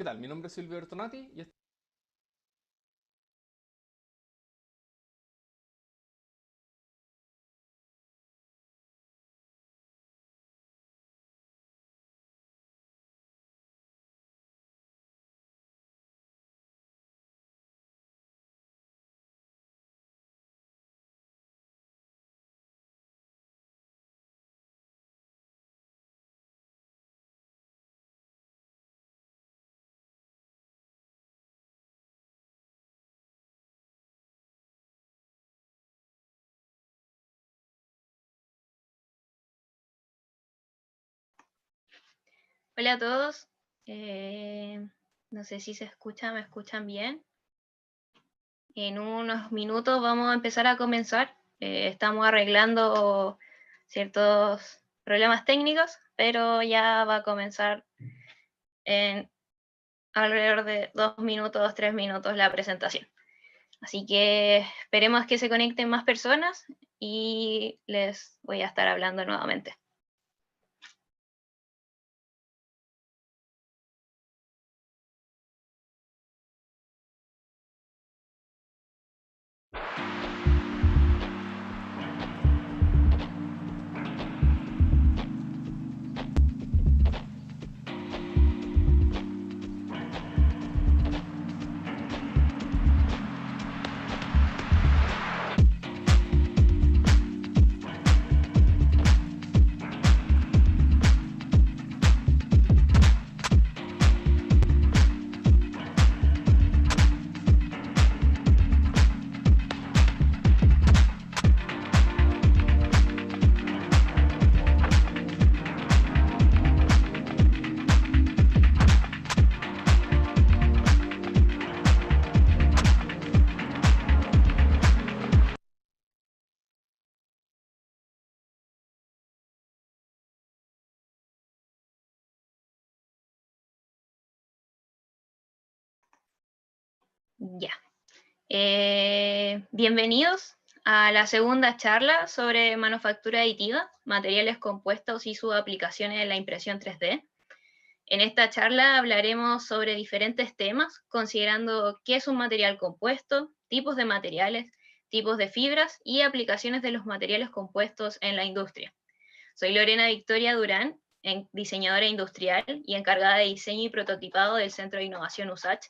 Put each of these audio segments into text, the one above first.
¿Qué tal? Mi nombre es Silvio Bertonati y Hola a todos. No sé si me escuchan bien. En unos minutos vamos a empezar a comenzar. Estamos arreglando ciertos problemas técnicos, pero ya va a comenzar en alrededor de 2 minutos, 3 minutos la presentación. Así que esperemos que se conecten más personas y les voy a estar hablando nuevamente. Ya. Bienvenidos a la segunda charla sobre manufactura aditiva, materiales compuestos y sus aplicaciones en la impresión 3D. En esta charla hablaremos sobre diferentes temas, considerando qué es un material compuesto, tipos de materiales, tipos de fibras y aplicaciones de los materiales compuestos en la industria. Soy Lorena Victoria Durán, diseñadora industrial y encargada de diseño y prototipado del Centro de Innovación USACH.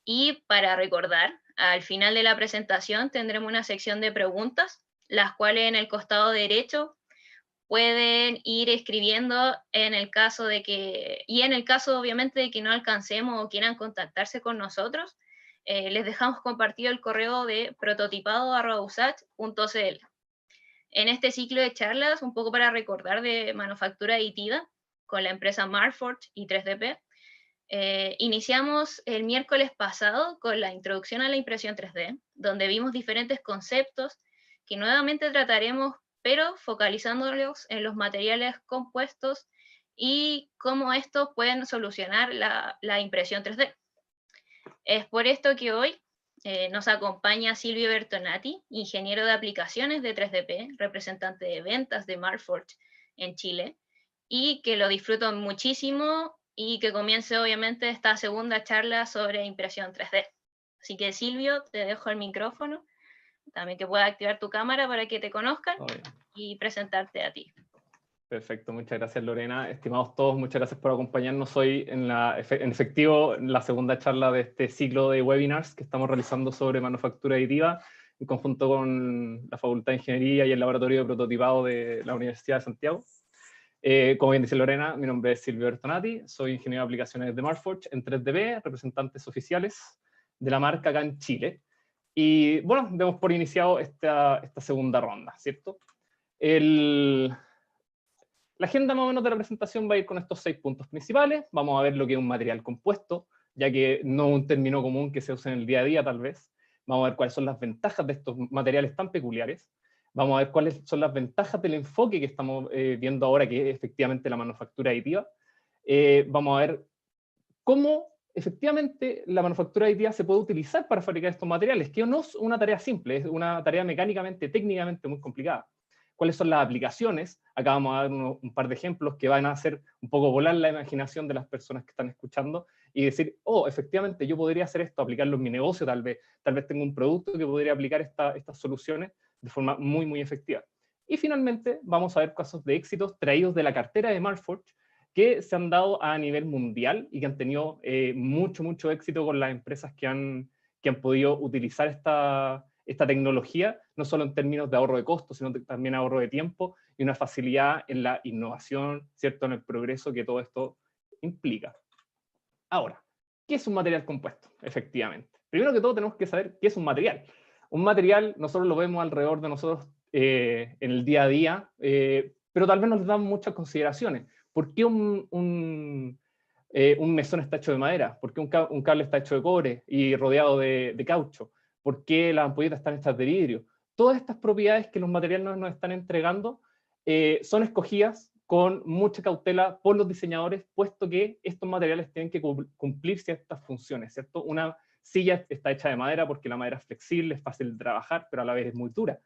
Y para recordar, al final de la presentación tendremos una sección de preguntas, las cuales en el costado derecho pueden ir escribiendo en el caso de que, y en el caso obviamente de que no alcancemos o quieran contactarse con nosotros, les dejamos compartido el correo de prototipado@usach.cl. En este ciclo de charlas, un poco para recordar de manufactura aditiva, con la empresa Marforge y 3DP, iniciamos el miércoles pasado con la introducción a la impresión 3D, donde vimos diferentes conceptos que nuevamente trataremos, pero focalizándolos en los materiales compuestos y cómo estos pueden solucionar la impresión 3D. Es por esto que hoy nos acompaña Silvio Bertonati, ingeniero de aplicaciones de 3DP, representante de ventas de Marforge en Chile, y que lo disfruto muchísimo y que comience obviamente esta segunda charla sobre impresión 3D. Así que Silvio, te dejo el micrófono, también que puedas activar tu cámara para que te conozcan y presentarte a ti. Perfecto, muchas gracias Lorena. Estimados todos, muchas gracias por acompañarnos hoy en efectivo en la segunda charla de este ciclo de webinars que estamos realizando sobre manufactura aditiva en conjunto con la Facultad de Ingeniería y el Laboratorio de Prototipado de la Universidad de Santiago. Como bien dice Lorena, mi nombre es Silvio Bertonati, soy ingeniero de aplicaciones de Marforge en 3DP, representantes oficiales de la marca acá en Chile. Y bueno, demos por iniciado esta segunda ronda, ¿cierto? La agenda más o menos de la presentación va a ir con estos 6 puntos principales. Vamos a ver lo que es un material compuesto, ya que no es un término común que se use en el día a día tal vez. Vamos a ver cuáles son las ventajas de estos materiales tan peculiares. Vamos a ver cuáles son las ventajas del enfoque que estamos viendo ahora, que es efectivamente la manufactura aditiva. Vamos a ver cómo efectivamente la manufactura aditiva se puede utilizar para fabricar estos materiales, que no es una tarea simple, es una tarea mecánicamente, técnicamente muy complicada. cuáles son las aplicaciones. Acá vamos a dar un par de ejemplos que van a hacer un poco volar la imaginación de las personas que están escuchando y decir, oh, efectivamente, yo podría hacer esto, aplicarlo en mi negocio, tal vez tengo un producto que podría aplicar estas soluciones de forma muy, muy efectiva. Y finalmente vamos a ver casos de éxitos traídos de la cartera de Marforge que se han dado a nivel mundial y que han tenido mucho éxito con las empresas que han podido utilizar esta tecnología, no solo en términos de ahorro de costos, sino también ahorro de tiempo y una facilidad en la innovación, ¿cierto?, en el progreso que todo esto implica. Ahora, ¿qué es un material compuesto? Efectivamente. Primero que todo tenemos que saber qué es un material. Un material nosotros lo vemos alrededor de nosotros en el día a día, pero tal vez nos damos muchas consideraciones. ¿Por qué un mesón está hecho de madera? ¿Por qué un cable está hecho de cobre y rodeado de caucho? ¿Por qué las ampolletas están hechas de vidrio? Todas estas propiedades que los materiales nos están entregando son escogidas con mucha cautela por los diseñadores, puesto que estos materiales tienen que cumplir ciertas funciones, ¿cierto? Una silla está hecha de madera porque la madera es flexible, es fácil de trabajar, pero a la vez es muy dura.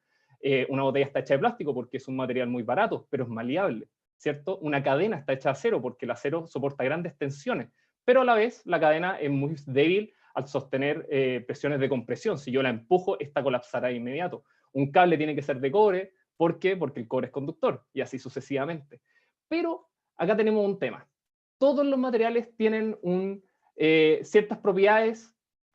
Una botella está hecha de plástico porque es un material muy barato, pero es maleable, ¿cierto? Una cadena está hecha de acero porque el acero soporta grandes tensiones, pero a la vez la cadena es muy débil al sostener presiones de compresión. Si yo la empujo, esta colapsará de inmediato. Un cable tiene que ser de cobre. ¿Por qué? Porque el cobre es conductor, y así sucesivamente. Pero acá tenemos un tema. Todos los materiales tienen ciertas propiedades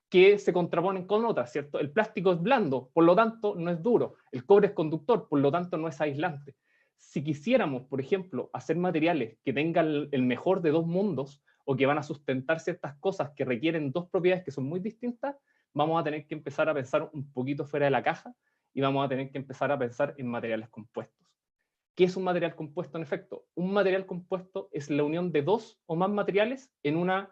que se contraponen con otras, ¿cierto? El plástico es blando, por lo tanto no es duro. El cobre es conductor, por lo tanto no es aislante. Si quisiéramos, por ejemplo, hacer materiales que tengan el mejor de dos mundos, o que van a sustentar ciertas cosas que requieren dos propiedades que son muy distintas, vamos a tener que empezar a pensar un poquito fuera de la caja y vamos a tener que empezar a pensar en materiales compuestos. ¿Qué es un material compuesto en efecto? Un material compuesto es la unión de dos o más materiales en una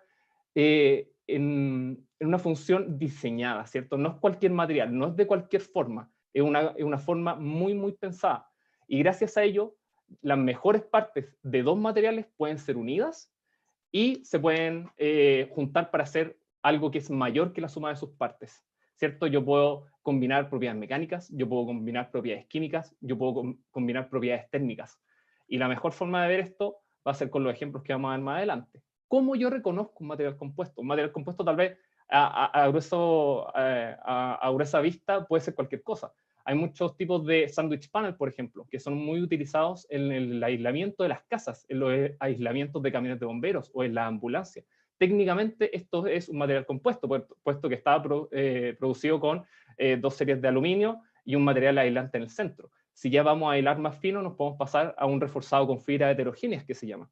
función diseñada, ¿cierto? No es cualquier material, no es de cualquier forma, es una forma muy pensada. Y gracias a ello, las mejores partes de dos materiales pueden ser unidas y se pueden juntar para hacer algo que es mayor que la suma de sus partes, ¿cierto? Yo puedo combinar propiedades mecánicas, yo puedo combinar propiedades químicas, yo puedo combinar propiedades térmicas. Y la mejor forma de ver esto va a ser con los ejemplos que vamos a ver más adelante. ¿Cómo yo reconozco un material compuesto? Un material compuesto tal vez a gruesa vista puede ser cualquier cosa. Hay muchos tipos de sandwich panel, por ejemplo, que son muy utilizados en el aislamiento de las casas, en los aislamientos de camiones de bomberos o en la ambulancia. Técnicamente esto es un material compuesto, puesto que está producido con dos series de aluminio y un material aislante en el centro. Si ya vamos a hilar más fino, nos podemos pasar a un reforzado con fibras heterogéneas, que se llama,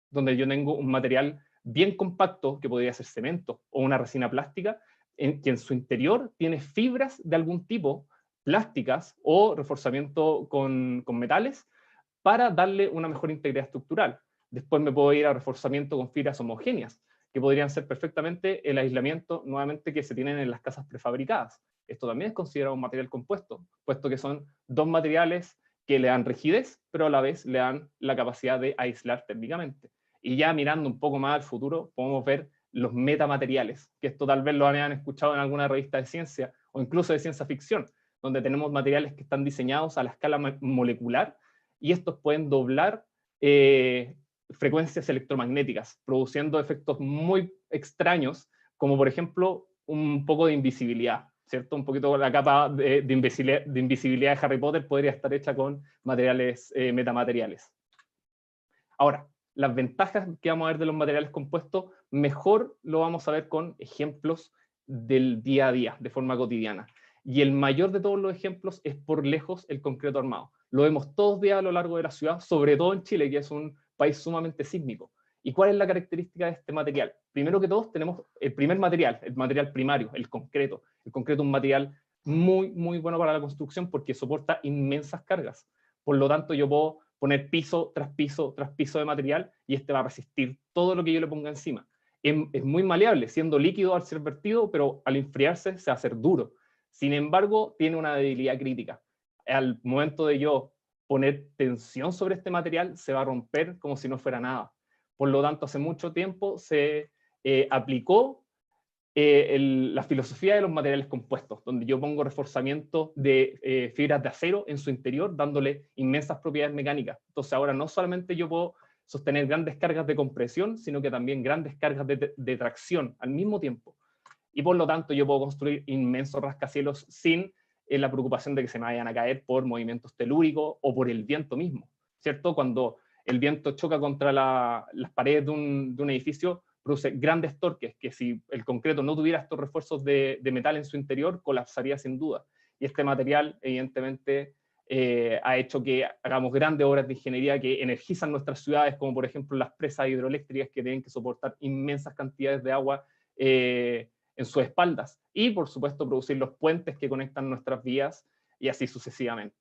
donde yo tengo un material bien compacto, que podría ser cemento o una resina plástica, que en su interior tiene fibras de algún tipo, plásticas o reforzamiento con metales, para darle una mejor integridad estructural. Después me puedo ir a reforzamiento con fibras homogéneas, que podrían ser perfectamente el aislamiento nuevamente que se tienen en las casas prefabricadas. Esto también es considerado un material compuesto, puesto que son dos materiales que le dan rigidez, pero a la vez le dan la capacidad de aislar térmicamente. Y ya mirando un poco más al futuro, podemos ver los metamateriales, que esto tal vez lo hayan escuchado en alguna revista de ciencia o incluso de ciencia ficción, donde tenemos materiales que están diseñados a la escala molecular y estos pueden doblar frecuencias electromagnéticas, produciendo efectos muy extraños, como por ejemplo un poco de invisibilidad, ¿cierto? Un poquito la capa de invisibilidad de Harry Potter podría estar hecha con materiales metamateriales. Ahora, las ventajas que vamos a ver de los materiales compuestos, mejor lo vamos a ver con ejemplos del día a día, de forma cotidiana. Y el mayor de todos los ejemplos es por lejos el concreto armado. Lo vemos todos los días a lo largo de la ciudad, sobre todo en Chile, que es un país sumamente sísmico. ¿Y cuál es la característica de este material? Primero que todo, tenemos el primer material, el material primario, el concreto. El concreto es un material muy bueno para la construcción porque soporta inmensas cargas. Por lo tanto, yo puedo poner piso tras piso tras piso de material y este va a resistir todo lo que yo le ponga encima. Es muy maleable, siendo líquido al ser vertido, pero al enfriarse se va a hacer duro. Sin embargo, tiene una debilidad crítica. Al momento de yo poner tensión sobre este material, se va a romper como si no fuera nada. Por lo tanto, hace mucho tiempo se aplicó la filosofía de los materiales compuestos, donde yo pongo reforzamiento de fibras de acero en su interior, dándole inmensas propiedades mecánicas. Entonces ahora no solamente yo puedo sostener grandes cargas de compresión, sino que también grandes cargas de tracción al mismo tiempo. Y por lo tanto yo puedo construir inmensos rascacielos sin la preocupación de que se me vayan a caer por movimientos telúricos o por el viento mismo, ¿cierto? Cuando el viento choca contra las paredes de un edificio, produce grandes torques que si el concreto no tuviera estos refuerzos de metal en su interior, colapsaría sin duda. Y este material, evidentemente, ha hecho que hagamos grandes obras de ingeniería que energizan nuestras ciudades, como por ejemplo las presas hidroeléctricas que tienen que soportar inmensas cantidades de agua en sus espaldas. Y, por supuesto, producir los puentes que conectan nuestras vías y así sucesivamente.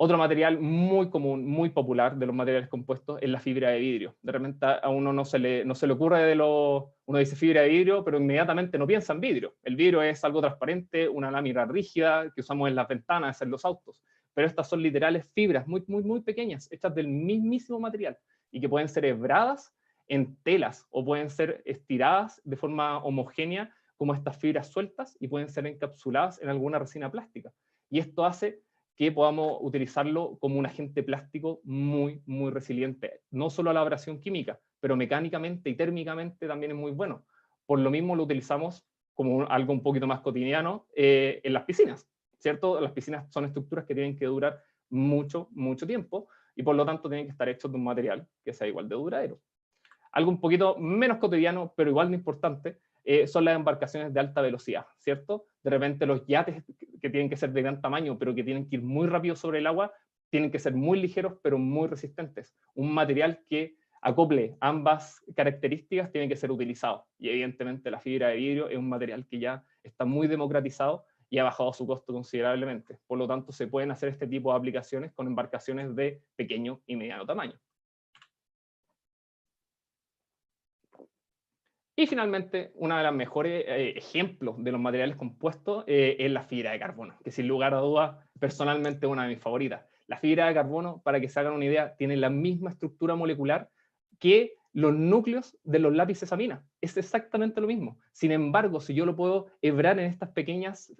Otro material muy común, muy popular de los materiales compuestos es la fibra de vidrio. De repente a uno no se le ocurre uno dice fibra de vidrio, pero inmediatamente no piensa en vidrio. El vidrio es algo transparente, una lámina rígida que usamos en las ventanas, en los autos. Pero estas son literales fibras muy, muy, muy pequeñas, hechas del mismísimo material y que pueden ser hebradas en telas o pueden ser estiradas de forma homogénea como estas fibras sueltas y pueden ser encapsuladas en alguna resina plástica. Y esto hace que podamos utilizarlo como un agente plástico muy, muy resiliente, no solo a la abrasión química, pero mecánicamente y térmicamente también es muy bueno. Por lo mismo lo utilizamos como algo un poquito más cotidiano en las piscinas, ¿cierto? Las piscinas son estructuras que tienen que durar mucho, mucho tiempo y por lo tanto tienen que estar hechos de un material que sea igual de duradero. Algo un poquito menos cotidiano, pero igual de importante, son las embarcaciones de alta velocidad, ¿cierto? De repente los yates que tienen que ser de gran tamaño, pero que tienen que ir muy rápido sobre el agua, tienen que ser muy ligeros, pero muy resistentes. Un material que acople ambas características tiene que ser utilizado. Y evidentemente la fibra de vidrio es un material que ya está muy democratizado y ha bajado su costo considerablemente. Por lo tanto, se pueden hacer este tipo de aplicaciones con embarcaciones de pequeño y mediano tamaño. Y finalmente, uno de los mejores ejemplos de los materiales compuestos es la fibra de carbono, que sin lugar a dudas, personalmente es una de mis favoritas. La fibra de carbono, para que se hagan una idea, tiene la misma estructura molecular que los núcleos de los lápices amina. Es exactamente lo mismo. Sin embargo, si yo lo puedo hebrar en estas pequeñas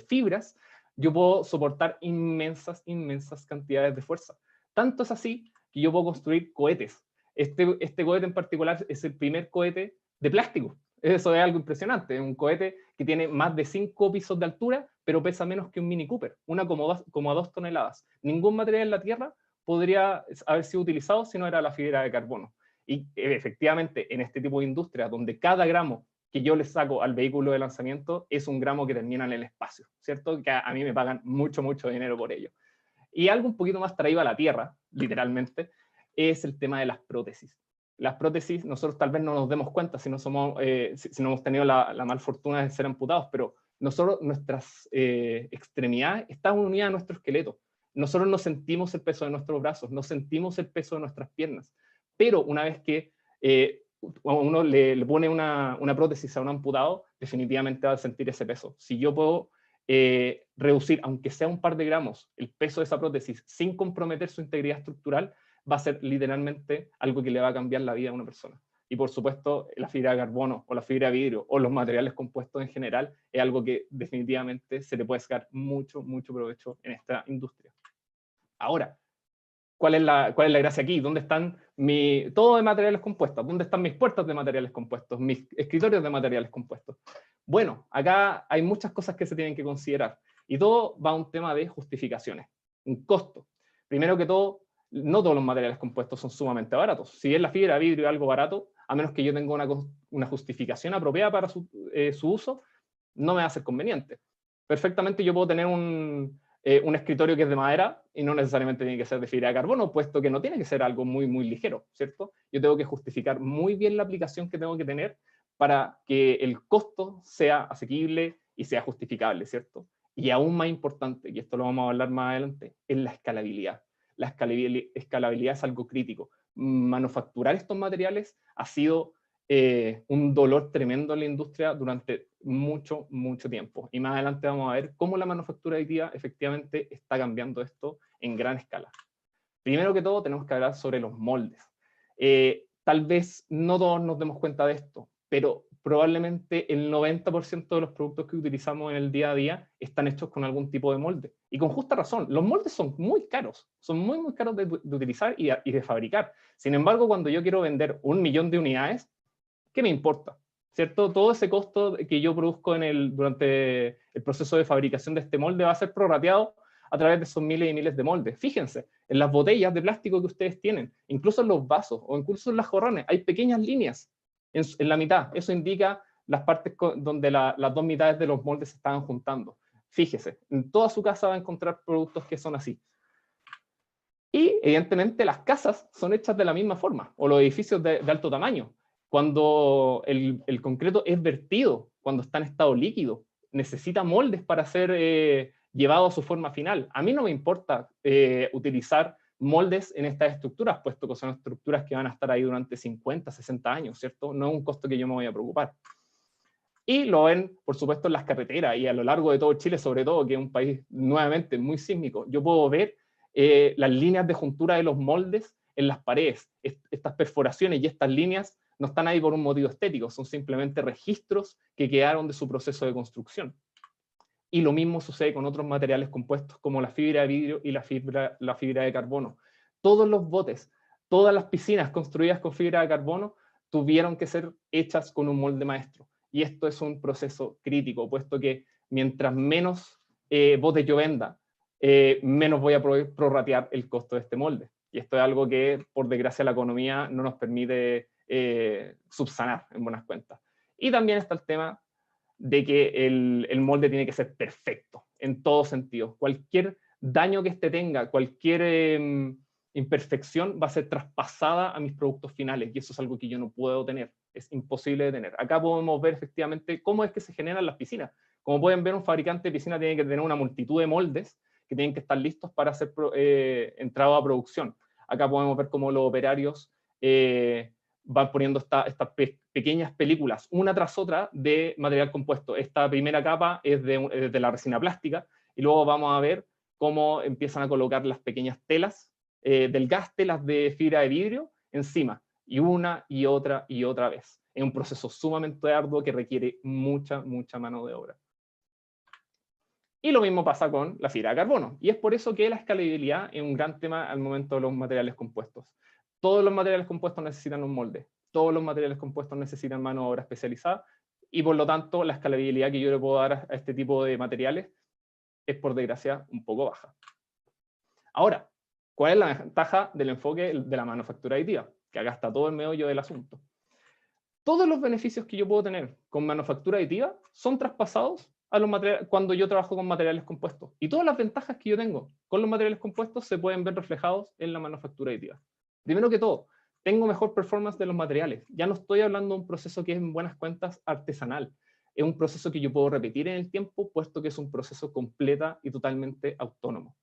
fibras, yo puedo soportar inmensas, inmensas cantidades de fuerza. Tanto es así que yo puedo construir cohetes. Este cohete en particular es el primer cohete de plástico. Eso es algo impresionante. Es un cohete que tiene más de 5 pisos de altura, pero pesa menos que un Mini Cooper, como a 2 toneladas. Ningún material en la Tierra podría haber sido utilizado si no era la fibra de carbono. Y efectivamente, en este tipo de industria, donde cada gramo que yo le saco al vehículo de lanzamiento es un gramo que termina en el espacio, ¿cierto? Que a mí me pagan mucho, mucho dinero por ello. Y algo un poquito más traído a la Tierra, literalmente, es el tema de las prótesis. Las prótesis, nosotros tal vez no nos demos cuenta si no hemos tenido la malfortuna de ser amputados, pero nuestras extremidades están unidas a nuestro esqueleto. Nosotros no sentimos el peso de nuestros brazos, no sentimos el peso de nuestras piernas, pero una vez que uno le pone una prótesis a un amputado, definitivamente va a sentir ese peso. Si yo puedo reducir, aunque sea un par de gramos, el peso de esa prótesis sin comprometer su integridad estructural, va a ser literalmente algo que le va a cambiar la vida a una persona. Y por supuesto, la fibra de carbono o la fibra de vidrio o los materiales compuestos en general es algo que definitivamente se le puede sacar mucho, mucho provecho en esta industria. Ahora, ¿cuál es la gracia aquí? ¿Dónde están todo de materiales compuestos? ¿Dónde están mis puertas de materiales compuestos? ¿Mis escritorios de materiales compuestos? Bueno, acá hay muchas cosas que se tienen que considerar. Y todo va a un tema de justificaciones, un costo. Primero que todo, no todos los materiales compuestos son sumamente baratos. Si bien la fibra de vidrio es algo barato, a menos que yo tenga una justificación apropiada para su uso, no me va a ser conveniente. Perfectamente yo puedo tener un escritorio que es de madera y no necesariamente tiene que ser de fibra de carbono, puesto que no tiene que ser algo muy, muy ligero, ¿cierto? Yo tengo que justificar muy bien la aplicación que tengo que tener para que el costo sea asequible y sea justificable, ¿cierto? Y aún más importante, y esto lo vamos a hablar más adelante, es la escalabilidad. La escalabilidad es algo crítico. Manufacturar estos materiales ha sido un dolor tremendo en la industria durante mucho, mucho tiempo. Y más adelante vamos a ver cómo la manufactura aditiva efectivamente está cambiando esto en gran escala. Primero que todo, tenemos que hablar sobre los moldes. Tal vez no todos nos demos cuenta de esto, pero probablemente el 90% de los productos que utilizamos en el día a día están hechos con algún tipo de molde. Y con justa razón, los moldes son muy caros, son muy, muy caros de utilizar y de fabricar. Sin embargo, cuando yo quiero vender 1 millón de unidades, ¿qué me importa? ¿Cierto? Todo ese costo que yo produzco durante el proceso de fabricación de este molde va a ser prorrateado a través de esos miles y miles de moldes. Fíjense, en las botellas de plástico que ustedes tienen, incluso en los vasos o incluso en las jarrones, hay pequeñas líneas en la mitad. Eso indica las partes donde las dos mitades de los moldes se estaban juntando. Fíjese, en toda su casa va a encontrar productos que son así. Y evidentemente las casas son hechas de la misma forma, o los edificios de alto tamaño. Cuando el concreto es vertido, cuando está en estado líquido, necesita moldes para ser llevado a su forma final. A mí no me importa utilizar moldes en estas estructuras, puesto que son estructuras que van a estar ahí durante 50, 60 años, ¿cierto? No es un costo que yo me voy a preocupar. Y lo ven, por supuesto, en las carreteras y a lo largo de todo Chile, sobre todo, que es un país nuevamente muy sísmico. Yo puedo ver las líneas de juntura de los moldes en las paredes. Estas perforaciones y estas líneas no están ahí por un motivo estético, son simplemente registros que quedaron de su proceso de construcción. Y lo mismo sucede con otros materiales compuestos como la fibra de vidrio y la fibra de carbono. Todos los botes, todas las piscinas construidas con fibra de carbono tuvieron que ser hechas con un molde maestro. Y esto es un proceso crítico, puesto que mientras menos botes yo venda, menos voy a prorratear el costo de este molde. Y esto es algo que, por desgracia, la economía no nos permite subsanar en buenas cuentas. Y también está el tema de que el molde tiene que ser perfecto, en todo sentido. Cualquier daño que este tenga, cualquier imperfección va a ser traspasada a mis productos finales, y eso es algo que yo no puedo tener, es imposible de tener. Acá podemos ver efectivamente cómo es que se generan las piscinas. Como pueden ver, un fabricante de piscina tiene que tener una multitud de moldes que tienen que estar listos para ser entrado a producción. Acá podemos ver cómo los operarios van poniendo estas pequeñas películas, una tras otra, de material compuesto. Esta primera capa es de la resina plástica, y luego vamos a ver cómo empiezan a colocar las pequeñas telas del gas, telas de fibra de vidrio, encima, y una y otra vez. Es un proceso sumamente arduo que requiere mucha, mucha mano de obra. Y lo mismo pasa con la fibra de carbono, y es por eso que la escalabilidad es un gran tema al momento de los materiales compuestos. Todos los materiales compuestos necesitan un molde, todos los materiales compuestos necesitan mano de obra especializada, y por lo tanto la escalabilidad que yo le puedo dar a este tipo de materiales es, por desgracia, un poco baja. Ahora, ¿cuál es la ventaja del enfoque de la manufactura aditiva? Que acá está todo el meollo del asunto. Todos los beneficios que yo puedo tener con manufactura aditiva son traspasados a los materiales cuando yo trabajo con materiales compuestos. Y todas las ventajas que yo tengo con los materiales compuestos se pueden ver reflejados en la manufactura aditiva. Primero que todo, tengo mejor performance de los materiales. Ya no estoy hablando de un proceso que es en buenas cuentas artesanal. Es un proceso que yo puedo repetir en el tiempo, puesto que es un proceso completa y totalmente autónomo.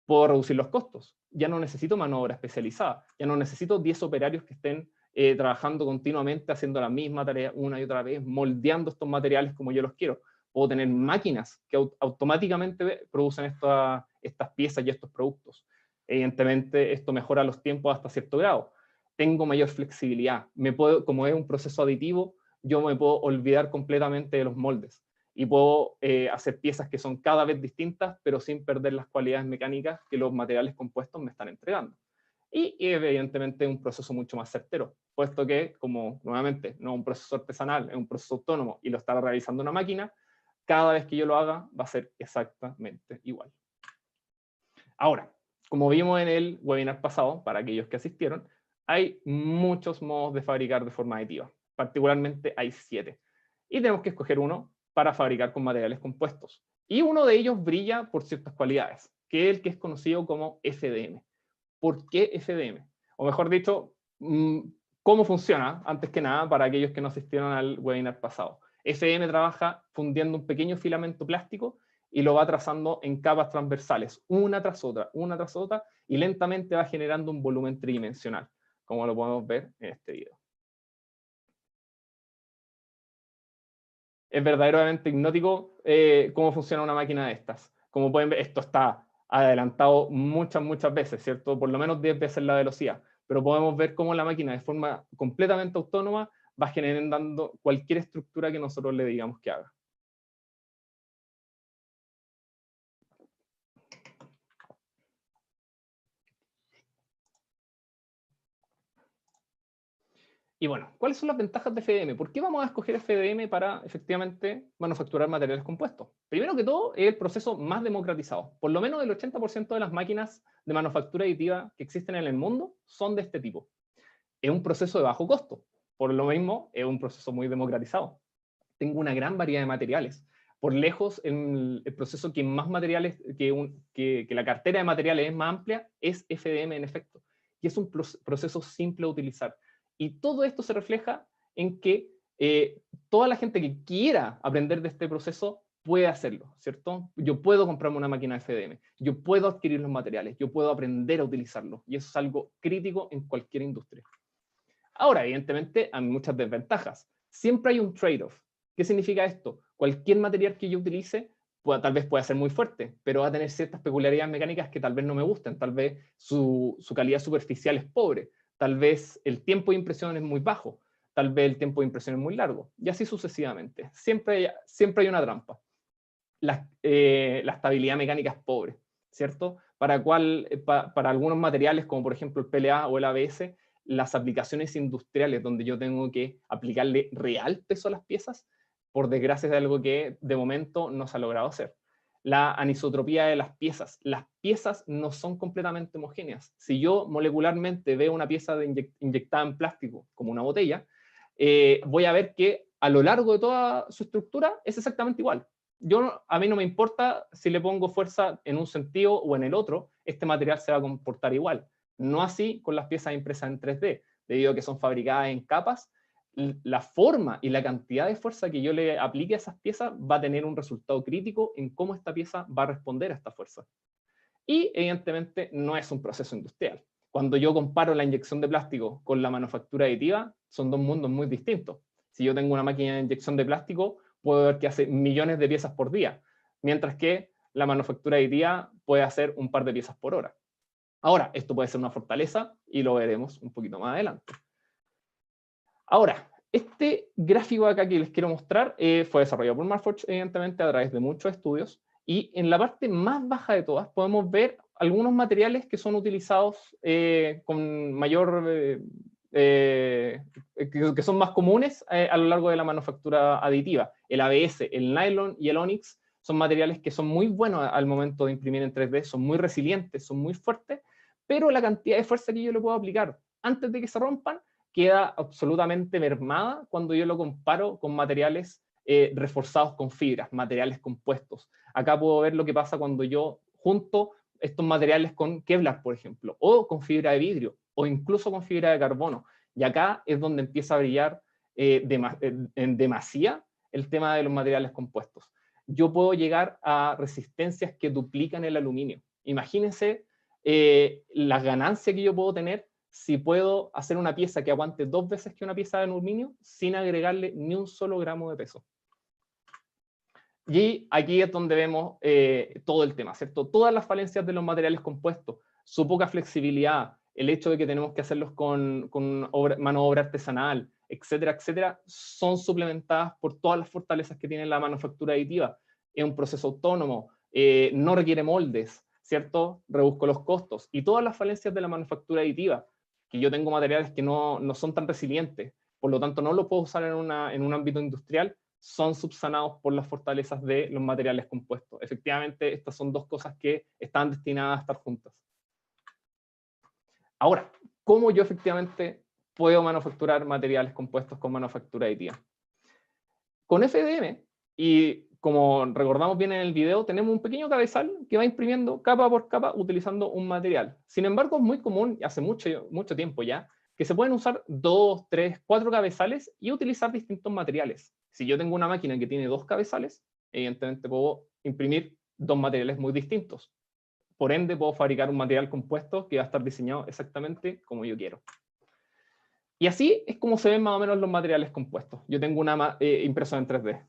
Puedo reducir los costos. Ya no necesito mano de obra especializada. Ya no necesito 10 operarios que estén trabajando continuamente, haciendo la misma tarea una y otra vez, moldeando estos materiales como yo los quiero. Puedo tener máquinas que automáticamente producen estas piezas y estos productos. Evidentemente, esto mejora los tiempos hasta cierto grado. Tengo mayor flexibilidad. Como es un proceso aditivo, yo me puedo olvidar completamente de los moldes. Y puedo hacer piezas que son cada vez distintas, pero sin perder las cualidades mecánicas que los materiales compuestos me están entregando. Y evidentemente un proceso mucho más certero, puesto que, como nuevamente, no es un proceso artesanal, es un proceso autónomo y lo está realizando una máquina, cada vez que yo lo haga va a ser exactamente igual. Ahora, como vimos en el webinar pasado, para aquellos que asistieron, hay muchos modos de fabricar de forma aditiva. Particularmente hay 7. Y tenemos que escoger uno para fabricar con materiales compuestos. Y uno de ellos brilla por ciertas cualidades, que es el que es conocido como FDM. ¿Por qué FDM? O mejor dicho, ¿cómo funciona? Antes que nada, para aquellos que no asistieron al webinar pasado. FDM trabaja fundiendo un pequeño filamento plástico y lo va trazando en capas transversales, una tras otra, y lentamente va generando un volumen tridimensional, como lo podemos ver en este video. Es verdaderamente hipnótico cómo funciona una máquina de estas. Como pueden ver, esto está adelantado muchas veces, ¿cierto? Por lo menos 10 veces la velocidad. Pero podemos ver cómo la máquina, de forma completamente autónoma, va generando cualquier estructura que nosotros le digamos que haga. Y bueno, ¿cuáles son las ventajas de FDM? ¿Por qué vamos a escoger FDM para efectivamente manufacturar materiales compuestos? Primero que todo, es el proceso más democratizado. Por lo menos el 80% de las máquinas de manufactura aditiva que existen en el mundo son de este tipo. Es un proceso de bajo costo. Por lo mismo, es un proceso muy democratizado. Tengo una gran variedad de materiales. Por lejos, el proceso que más materiales, que la cartera de materiales es más amplia, es FDM en efecto. Y es un proceso simple de utilizar. Y todo esto se refleja en que toda la gente que quiera aprender de este proceso puede hacerlo, ¿cierto? Yo puedo comprarme una máquina de FDM, yo puedo adquirir los materiales, yo puedo aprender a utilizarlos. Y eso es algo crítico en cualquier industria. Ahora, evidentemente, hay muchas desventajas. Siempre hay un trade-off. ¿Qué significa esto? Cualquier material que yo utilice, tal vez pueda ser muy fuerte, pero va a tener ciertas peculiaridades mecánicas que tal vez no me gusten. Tal vez su calidad superficial es pobre. Tal vez el tiempo de impresión es muy bajo. Tal vez el tiempo de impresión es muy largo. Y así sucesivamente. Siempre hay una trampa. La estabilidad mecánica es pobre, ¿cierto? Para algunos materiales, como por ejemplo el PLA o el ABS, las aplicaciones industriales donde yo tengo que aplicarle real peso a las piezas, por desgracia es algo que de momento no se ha logrado hacer. La anisotropía de las piezas no son completamente homogéneas. Si yo molecularmente veo una pieza inyectada en plástico, como una botella, voy a ver que a lo largo de toda su estructura es exactamente igual. A mí no me importa si le pongo fuerza en un sentido o en el otro, este material se va a comportar igual. No así con las piezas impresas en 3D, debido a que son fabricadas en capas, la forma y la cantidad de fuerza que yo le aplique a esas piezas va a tener un resultado crítico en cómo esta pieza va a responder a esta fuerza. Y evidentemente no es un proceso industrial. Cuando yo comparo la inyección de plástico con la manufactura aditiva, son dos mundos muy distintos. Si yo tengo una máquina de inyección de plástico, puedo ver que hace millones de piezas por día, mientras que la manufactura aditiva puede hacer un par de piezas por hora. Ahora, esto puede ser una fortaleza y lo veremos un poquito más adelante. Ahora, este gráfico acá que les quiero mostrar fue desarrollado por Marforge, evidentemente, a través de muchos estudios, y en la parte más baja de todas podemos ver algunos materiales que son utilizados con mayor, que son más comunes a lo largo de la manufactura aditiva. El ABS, el nylon y el Onyx son materiales que son muy buenos al momento de imprimir en 3D, son muy resilientes, son muy fuertes, pero la cantidad de fuerza que yo le puedo aplicar antes de que se rompan queda absolutamente mermada cuando yo lo comparo con materiales reforzados con fibras, materiales compuestos. Acá puedo ver lo que pasa cuando yo junto estos materiales con Kevlar, por ejemplo, o con fibra de vidrio, o incluso con fibra de carbono. Y acá es donde empieza a brillar en demasía el tema de los materiales compuestos. Yo puedo llegar a resistencias que duplican el aluminio. Imagínense la ganancia que yo puedo tener si puedo hacer una pieza que aguante 2 veces que una pieza de aluminio sin agregarle ni un solo gramo de peso. Y aquí es donde vemos todo el tema, ¿cierto? Todas las falencias de los materiales compuestos, su poca flexibilidad, el hecho de que tenemos que hacerlos con mano de obra artesanal, etcétera, etcétera, son suplementadas por todas las fortalezas que tiene la manufactura aditiva. Es un proceso autónomo, no requiere moldes, ¿cierto? Reduzco los costos. Y todas las falencias de la manufactura aditiva, que yo tengo materiales que no son tan resilientes, por lo tanto no lo puedo usar en un ámbito industrial, son subsanados por las fortalezas de los materiales compuestos. Efectivamente, estas son dos cosas que están destinadas a estar juntas. Ahora, ¿cómo yo efectivamente puedo manufacturar materiales compuestos con manufactura aditiva? Con FDM, y como recordamos bien en el video, tenemos un pequeño cabezal que va imprimiendo capa por capa utilizando un material. Sin embargo, es muy común, hace mucho tiempo ya, que se pueden usar 2, 3, 4 cabezales y utilizar distintos materiales. Si yo tengo una máquina que tiene 2 cabezales, evidentemente puedo imprimir 2 materiales muy distintos. Por ende, puedo fabricar un material compuesto que va a estar diseñado exactamente como yo quiero. Y así es como se ven más o menos los materiales compuestos. Yo tengo una impresora en 3D.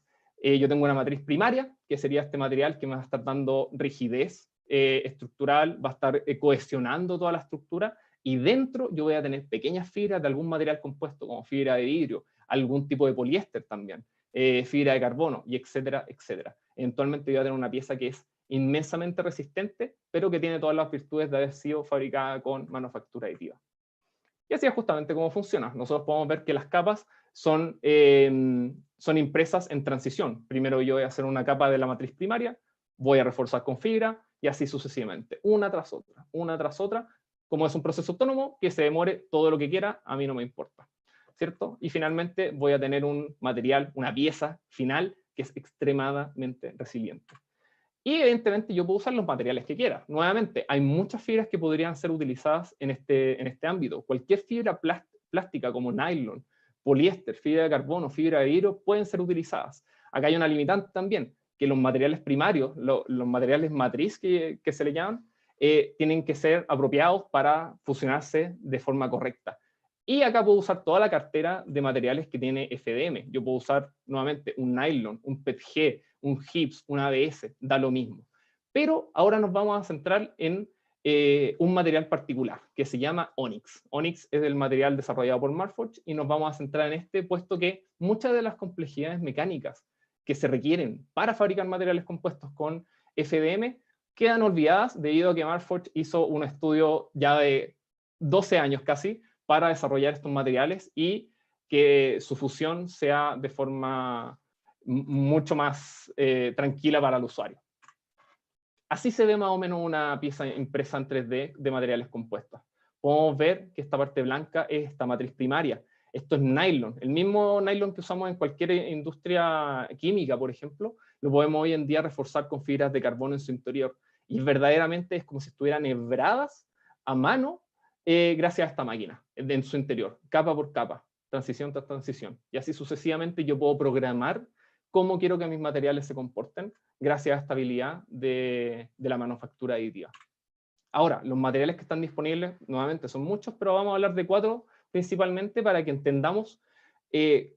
Yo tengo una matriz primaria, que sería este material que me va a estar dando rigidez estructural, va a estar cohesionando toda la estructura, y dentro yo voy a tener pequeñas fibras de algún material compuesto, como fibra de vidrio, algún tipo de poliéster también, fibra de carbono, y etcétera, etcétera. Eventualmente voy a tener una pieza que es inmensamente resistente, pero que tiene todas las virtudes de haber sido fabricada con manufactura aditiva. Y así es justamente cómo funciona. Nosotros podemos ver que las capas son impresas en transición. Primero yo voy a hacer una capa de la matriz primaria, voy a reforzar con fibra, y así sucesivamente, una tras otra. Como es un proceso autónomo, que se demore todo lo que quiera, a mí no me importa, ¿cierto? Y finalmente voy a tener un material, una pieza final, que es extremadamente resiliente. Y evidentemente yo puedo usar los materiales que quiera. Nuevamente, hay muchas fibras que podrían ser utilizadas en este ámbito. Cualquier fibra plástica como nylon, poliéster, fibra de carbono, fibra de vidrio, pueden ser utilizadas. Acá hay una limitante también, que los materiales primarios, los materiales matriz que se le llaman, tienen que ser apropiados para fusionarse de forma correcta. Y acá puedo usar toda la cartera de materiales que tiene FDM. Yo puedo usar nuevamente un nylon, un PETG, un HIPS, un ABS, da lo mismo. Pero ahora nos vamos a centrar en un material particular que se llama Onyx. Onyx es el material desarrollado por Marforged y nos vamos a centrar en este, puesto que muchas de las complejidades mecánicas que se requieren para fabricar materiales compuestos con FDM quedan olvidadas debido a que Marforged hizo un estudio ya de 12 años casi para desarrollar estos materiales y que su fusión sea de forma mucho más tranquila para el usuario. Así se ve más o menos una pieza impresa en 3D de materiales compuestos. Podemos ver que esta parte blanca es esta matriz primaria. Esto es nylon, el mismo nylon que usamos en cualquier industria química, por ejemplo, lo podemos hoy en día reforzar con fibras de carbono en su interior. Y verdaderamente es como si estuvieran hebradas a mano gracias a esta máquina, en su interior, capa por capa, transición tras transición. Y así sucesivamente yo puedo programar cómo quiero que mis materiales se comporten gracias a esta habilidad de la manufactura aditiva. Ahora, los materiales que están disponibles, nuevamente son muchos, pero vamos a hablar de 4 principalmente para que entendamos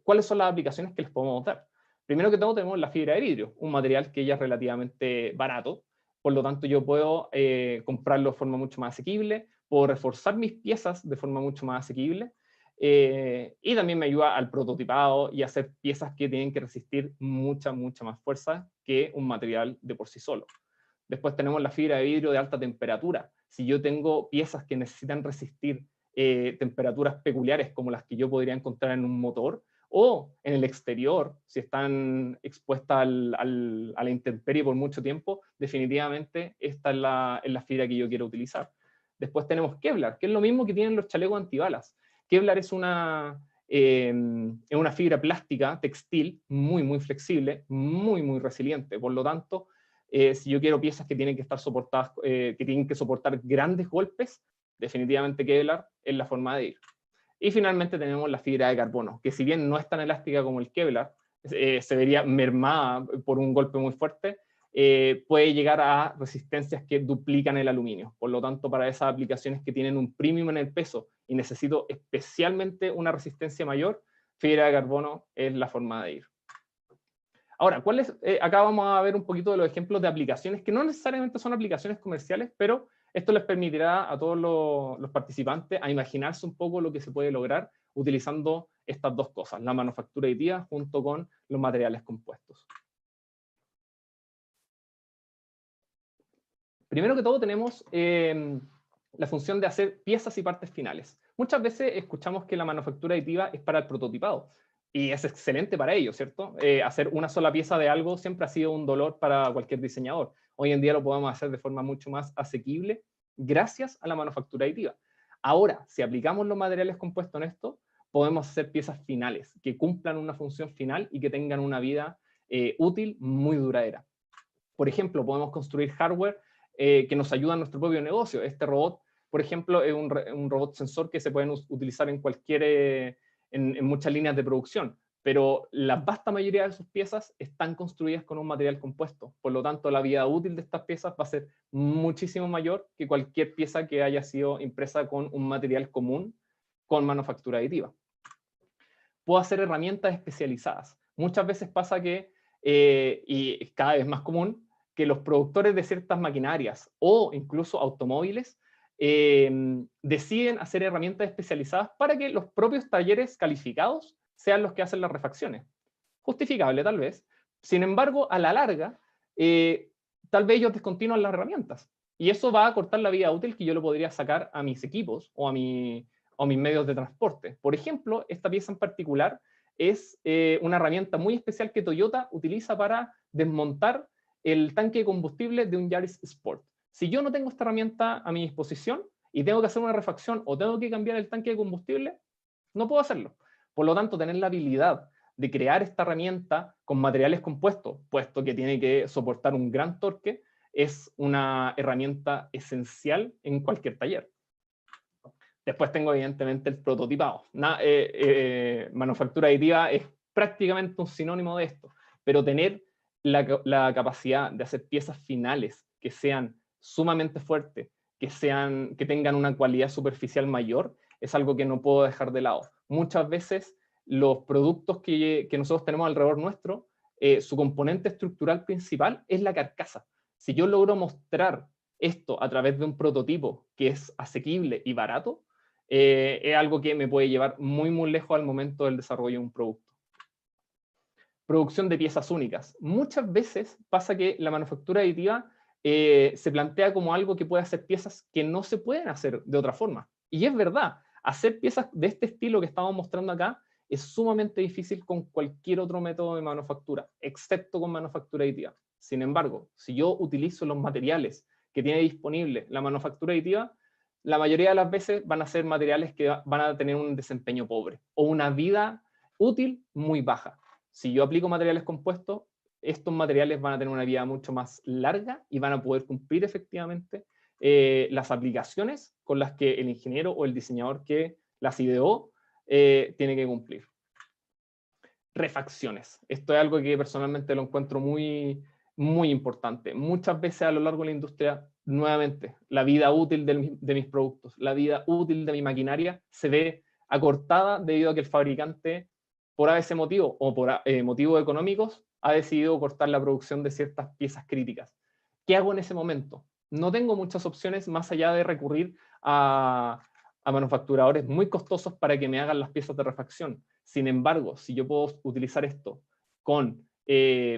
cuáles son las aplicaciones que les podemos dar. Primero que todo tenemos la fibra de vidrio, un material que ya es relativamente barato, por lo tanto yo puedo comprarlo de forma mucho más asequible, puedo reforzar mis piezas de forma mucho más asequible, y también me ayuda al prototipado y a hacer piezas que tienen que resistir mucha más fuerza que un material de por sí solo. Después tenemos la fibra de vidrio de alta temperatura. Si yo tengo piezas que necesitan resistir temperaturas peculiares como las que yo podría encontrar en un motor, o en el exterior, si están expuestas a la intemperie por mucho tiempo, definitivamente esta es la fibra que yo quiero utilizar. Después tenemos Kevlar, que es lo mismo que tienen los chalecos antibalas. Kevlar es una fibra plástica, textil, muy flexible, muy resiliente. Por lo tanto, si yo quiero piezas que tienen que estar soportadas, que tienen que soportar grandes golpes, definitivamente Kevlar es la forma de ir. Y finalmente tenemos la fibra de carbono, que si bien no es tan elástica como el Kevlar, se vería mermada por un golpe muy fuerte, puede llegar a resistencias que duplican el aluminio. Por lo tanto, para esas aplicaciones que tienen un premium en el peso y necesito especialmente una resistencia mayor, fibra de carbono es la forma de ir. Ahora, acá vamos a ver un poquito de los ejemplos de aplicaciones que no necesariamente son aplicaciones comerciales, pero esto les permitirá a todos los participantes a imaginarse un poco lo que se puede lograr utilizando estas dos cosas, la manufactura aditiva junto con los materiales compuestos. Primero que todo tenemos la función de hacer piezas y partes finales. Muchas veces escuchamos que la manufactura aditiva es para el prototipado, y es excelente para ello, ¿cierto? Hacer una sola pieza de algo siempre ha sido un dolor para cualquier diseñador. Hoy en día lo podemos hacer de forma mucho más asequible gracias a la manufactura aditiva. Ahora, si aplicamos los materiales compuestos en esto, podemos hacer piezas finales que cumplan una función final y que tengan una vida útil muy duradera. Por ejemplo, podemos construir hardware que nos ayuda en nuestro propio negocio. Este robot, por ejemplo, es un robot sensor que se pueden utilizar en en muchas líneas de producción, pero la vasta mayoría de sus piezas están construidas con un material compuesto. Por lo tanto, la vida útil de estas piezas va a ser muchísimo mayor que cualquier pieza que haya sido impresa con un material común con manufactura aditiva. Puedo hacer herramientas especializadas. Muchas veces pasa que, y es cada vez más común, que los productores de ciertas maquinarias o incluso automóviles deciden hacer herramientas especializadas para que los propios talleres calificados sean los que hacen las refacciones. Justificable tal vez. Sin embargo, a la larga, tal vez ellos descontinúan las herramientas. Y eso va a cortar la vida útil que yo le podría sacar a mis equipos o a mis medios de transporte. Por ejemplo, esta pieza en particular es una herramienta muy especial que Toyota utiliza para desmontar el tanque de combustible de un Yaris Sport. Si yo no tengo esta herramienta a mi disposición y tengo que hacer una refacción o tengo que cambiar el tanque de combustible, no puedo hacerlo. Por lo tanto, tener la habilidad de crear esta herramienta con materiales compuestos, puesto que tiene que soportar un gran torque, es una herramienta esencial en cualquier taller. Después tengo evidentemente el prototipado. Manufactura aditiva es prácticamente un sinónimo de esto, pero tener la capacidad de hacer piezas finales que sean sumamente fuertes, que tengan una cualidad superficial mayor, es algo que no puedo dejar de lado. Muchas veces los productos que nosotros tenemos alrededor nuestro, su componente estructural principal es la carcasa. Si yo logro mostrar esto a través de un prototipo que es asequible y barato, es algo que me puede llevar muy, muy lejos al momento del desarrollo de un producto. Producción de piezas únicas. Muchas veces pasa que la manufactura aditiva se plantea como algo que puede hacer piezas que no se pueden hacer de otra forma. Y es verdad, hacer piezas de este estilo que estamos mostrando acá es sumamente difícil con cualquier otro método de manufactura, excepto con manufactura aditiva. Sin embargo, si yo utilizo los materiales que tiene disponible la manufactura aditiva, la mayoría de las veces van a ser materiales que van a tener un desempeño pobre o una vida útil muy baja. Si yo aplico materiales compuestos, estos materiales van a tener una vida mucho más larga y van a poder cumplir efectivamente las aplicaciones con las que el ingeniero o el diseñador que las ideó tiene que cumplir. Refacciones. Esto es algo que personalmente lo encuentro muy, muy importante. Muchas veces a lo largo de la industria, nuevamente, la vida útil de mis productos, la vida útil de mi maquinaria se ve acortada debido a que el fabricante, por ese motivo o por motivos económicos, ha decidido cortar la producción de ciertas piezas críticas. ¿Qué hago en ese momento? No tengo muchas opciones más allá de recurrir a manufacturadores muy costosos para que me hagan las piezas de refacción. Sin embargo, si yo puedo utilizar esto con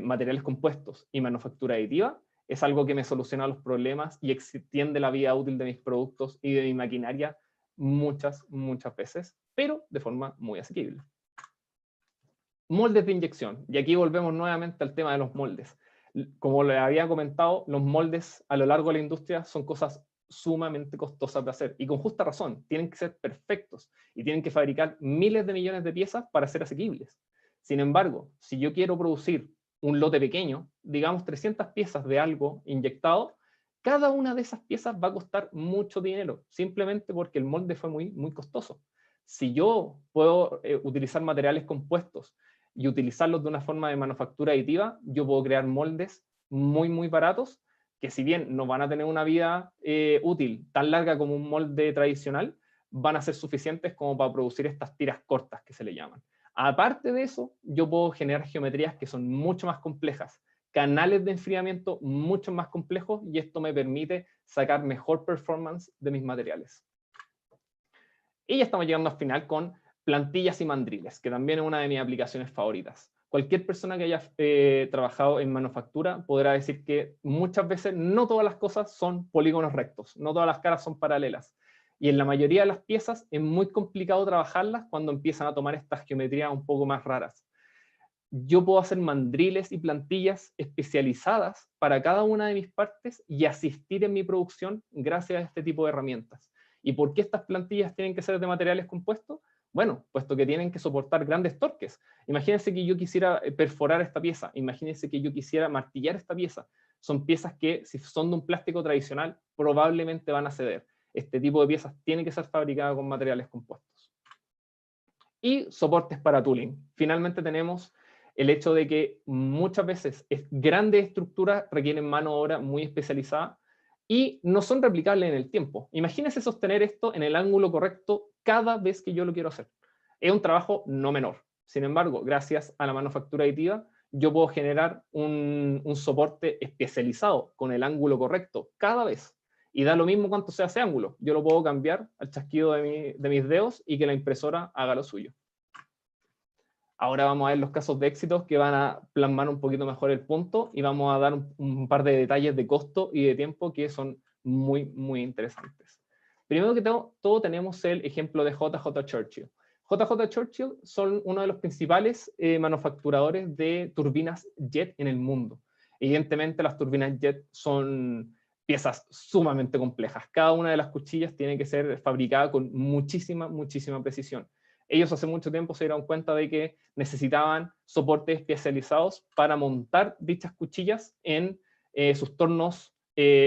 materiales compuestos y manufactura aditiva, es algo que me soluciona los problemas y extiende la vida útil de mis productos y de mi maquinaria muchas, muchas veces, pero de forma muy asequible. Moldes de inyección. Y aquí volvemos nuevamente al tema de los moldes. Como les había comentado, los moldes a lo largo de la industria son cosas sumamente costosas de hacer, y con justa razón. Tienen que ser perfectos y tienen que fabricar miles de millones de piezas para ser asequibles. Sin embargo, si yo quiero producir un lote pequeño, digamos 300 piezas de algo inyectado, cada una de esas piezas va a costar mucho dinero, simplemente porque el molde fue muy, muy costoso. Si yo puedo utilizar materiales compuestos y utilizarlos de una forma de manufactura aditiva, yo puedo crear moldes muy, muy baratos, que si bien no van a tener una vida útil tan larga como un molde tradicional, van a ser suficientes como para producir estas tiras cortas que se le llaman. Aparte de eso, yo puedo generar geometrías que son mucho más complejas, canales de enfriamiento mucho más complejos, y esto me permite sacar mejor performance de mis materiales. Y ya estamos llegando al final con plantillas y mandriles, que también es una de mis aplicaciones favoritas. Cualquier persona que haya trabajado en manufactura podrá decir que muchas veces no todas las cosas son polígonos rectos, no todas las caras son paralelas. Y en la mayoría de las piezas es muy complicado trabajarlas cuando empiezan a tomar estas geometrías un poco más raras. Yo puedo hacer mandriles y plantillas especializadas para cada una de mis partes y asistir en mi producción gracias a este tipo de herramientas. ¿Y por qué estas plantillas tienen que ser de materiales compuestos? Bueno, puesto que tienen que soportar grandes torques. Imagínense que yo quisiera perforar esta pieza, imagínense que yo quisiera martillar esta pieza. Son piezas que, si son de un plástico tradicional, probablemente van a ceder. Este tipo de piezas tienen que ser fabricadas con materiales compuestos. Y soportes para tooling. Finalmente tenemos el hecho de que muchas veces grandes estructuras requieren mano de obra muy especializada y no son replicables en el tiempo. Imagínense sostener esto en el ángulo correcto cada vez que yo lo quiero hacer. Es un trabajo no menor. Sin embargo, gracias a la manufactura aditiva, yo puedo generar un soporte especializado con el ángulo correcto cada vez. Y da lo mismo cuánto sea ese ángulo. Yo lo puedo cambiar al chasquido de mis dedos y que la impresora haga lo suyo. Ahora vamos a ver los casos de éxitos que van a plasmar un poquito mejor el punto y vamos a dar un par de detalles de costo y de tiempo que son muy, muy interesantes. Primero que todo tenemos el ejemplo de JJ Churchill. JJ Churchill son uno de los principales manufacturadores de turbinas jet en el mundo. Evidentemente las turbinas jet son piezas sumamente complejas. Cada una de las cuchillas tiene que ser fabricada con muchísima, muchísima precisión. Ellos hace mucho tiempo se dieron cuenta de que necesitaban soportes especializados para montar dichas cuchillas en sus tornos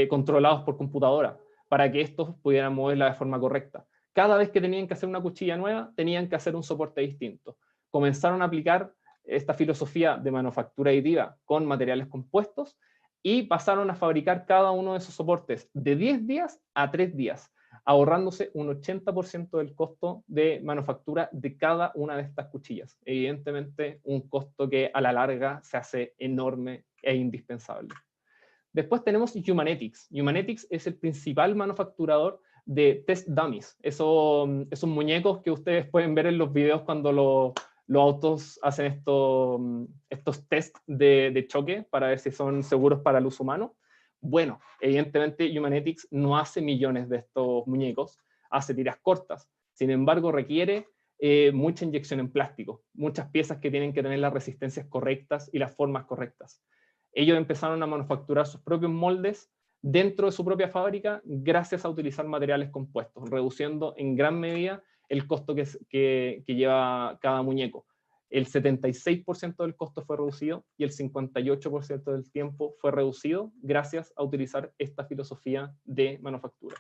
controlados por computadora, para que estos pudieran moverla de forma correcta. Cada vez que tenían que hacer una cuchilla nueva, tenían que hacer un soporte distinto. Comenzaron a aplicar esta filosofía de manufactura aditiva con materiales compuestos y pasaron a fabricar cada uno de esos soportes de 10 días a 3 días, ahorrándose un 80% del costo de manufactura de cada una de estas cuchillas. Evidentemente, un costo que a la larga se hace enorme e indispensable. Después tenemos Humanetics. Humanetics es el principal manufacturador de test dummies. Esos muñecos que ustedes pueden ver en los videos cuando los autos hacen estos test de choque para ver si son seguros para el uso humano. Bueno, evidentemente Humanetics no hace millones de estos muñecos, hace tiras cortas. Sin embargo, requiere mucha inyección en plástico, muchas piezas que tienen que tener las resistencias correctas y las formas correctas. Ellos empezaron a manufacturar sus propios moldes dentro de su propia fábrica gracias a utilizar materiales compuestos, reduciendo en gran medida el costo que lleva cada muñeco. El 76% del costo fue reducido y el 58% del tiempo fue reducido gracias a utilizar esta filosofía de manufactura.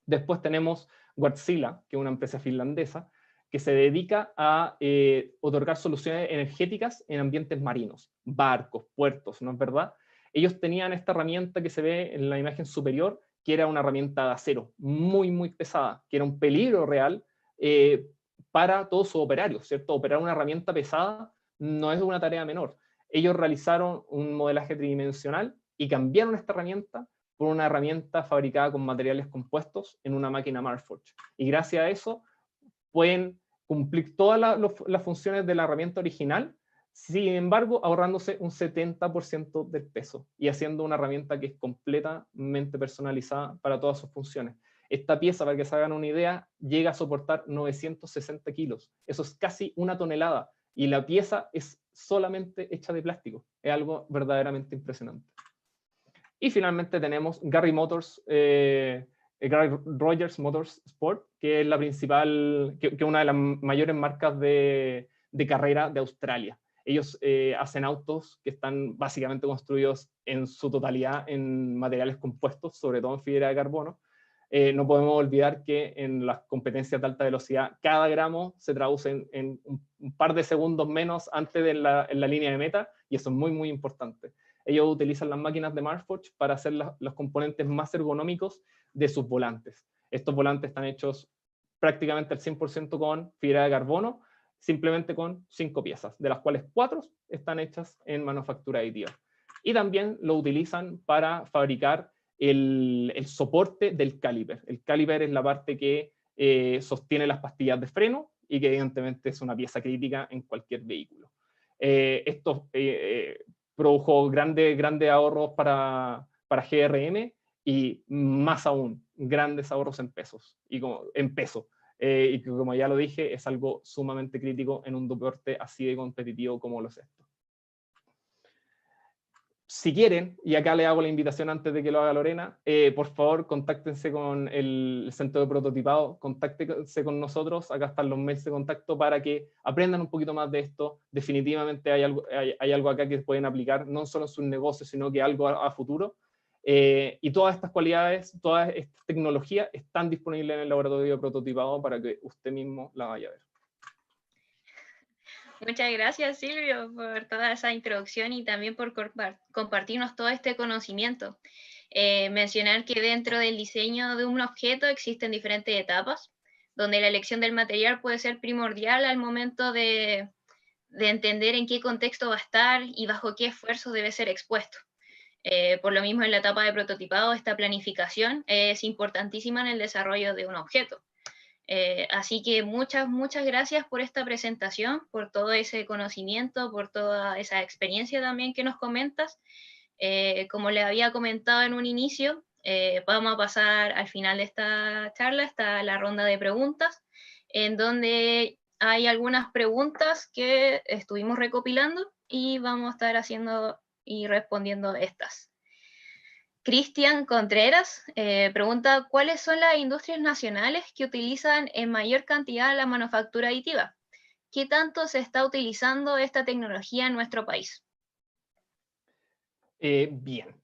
Después tenemos Wärtsilä, que es una empresa finlandesa, que se dedica a otorgar soluciones energéticas en ambientes marinos, barcos, puertos, ¿no es verdad? Ellos tenían esta herramienta que se ve en la imagen superior, que era una herramienta de acero, muy, muy pesada, que era un peligro real para todos sus operarios, ¿cierto? Operar una herramienta pesada no es una tarea menor. Ellos realizaron un modelaje tridimensional y cambiaron esta herramienta por una herramienta fabricada con materiales compuestos en una máquina Marforged. Y gracias a eso pueden cumplir todas las funciones de la herramienta original, sin embargo, ahorrándose un 70% del peso y haciendo una herramienta que es completamente personalizada para todas sus funciones. Esta pieza, para que se hagan una idea, llega a soportar 960 kilos. Eso es casi una tonelada. Y la pieza es solamente hecha de plástico. Es algo verdaderamente impresionante. Y finalmente tenemos Garry Rogers Motorsport, que es la principal, que una de las mayores marcas de carrera de Australia. Ellos hacen autos que están básicamente construidos en su totalidad en materiales compuestos, sobre todo en fibra de carbono. No podemos olvidar que en las competencias de alta velocidad, cada gramo se traduce en un par de segundos menos antes de en la línea de meta, y eso es muy, muy importante. Ellos utilizan las máquinas de Marforged para hacer los componentes más ergonómicos de sus volantes. Estos volantes están hechos prácticamente al 100% con fibra de carbono, simplemente con 5 piezas, de las cuales 4 están hechas en manufactura aditiva. Y también lo utilizan para fabricar el soporte del caliper. El caliper es la parte que sostiene las pastillas de freno y que evidentemente es una pieza crítica en cualquier vehículo. Esto produjo grandes ahorros para GRM y más aún, grandes ahorros en pesos, y y como ya lo dije, es algo sumamente crítico en un deporte así de competitivo como lo es esto. Si quieren, y acá le hago la invitación antes de que lo haga Lorena, por favor contáctense con el centro de prototipado, contáctense con nosotros, acá están los mails de contacto para que aprendan un poquito más de esto. Definitivamente hay algo acá que pueden aplicar, no solo en sus negocios, sino que algo a futuro. Y todas estas cualidades, todas estas tecnologías están disponibles en el laboratorio de prototipado para que usted mismo la vaya a ver. Muchas gracias, Silvio, por toda esa introducción y también por compartirnos todo este conocimiento. Mencionar que dentro del diseño de un objeto existen diferentes etapas, donde la elección del material puede ser primordial al momento de entender en qué contexto va a estar y bajo qué esfuerzos debe ser expuesto. Por lo mismo, en la etapa de prototipado, esta planificación es importantísima en el desarrollo de un objeto. Así que muchas gracias por esta presentación, por todo ese conocimiento, por toda esa experiencia también que nos comentas. Como les había comentado en un inicio, vamos a pasar al final de esta charla, está la ronda de preguntas, en donde hay algunas preguntas que estuvimos recopilando y vamos a estar haciendo y respondiendo estas. Cristian Contreras pregunta, ¿cuáles son las industrias nacionales que utilizan en mayor cantidad la manufactura aditiva? ¿Qué tanto se está utilizando esta tecnología en nuestro país? Bien.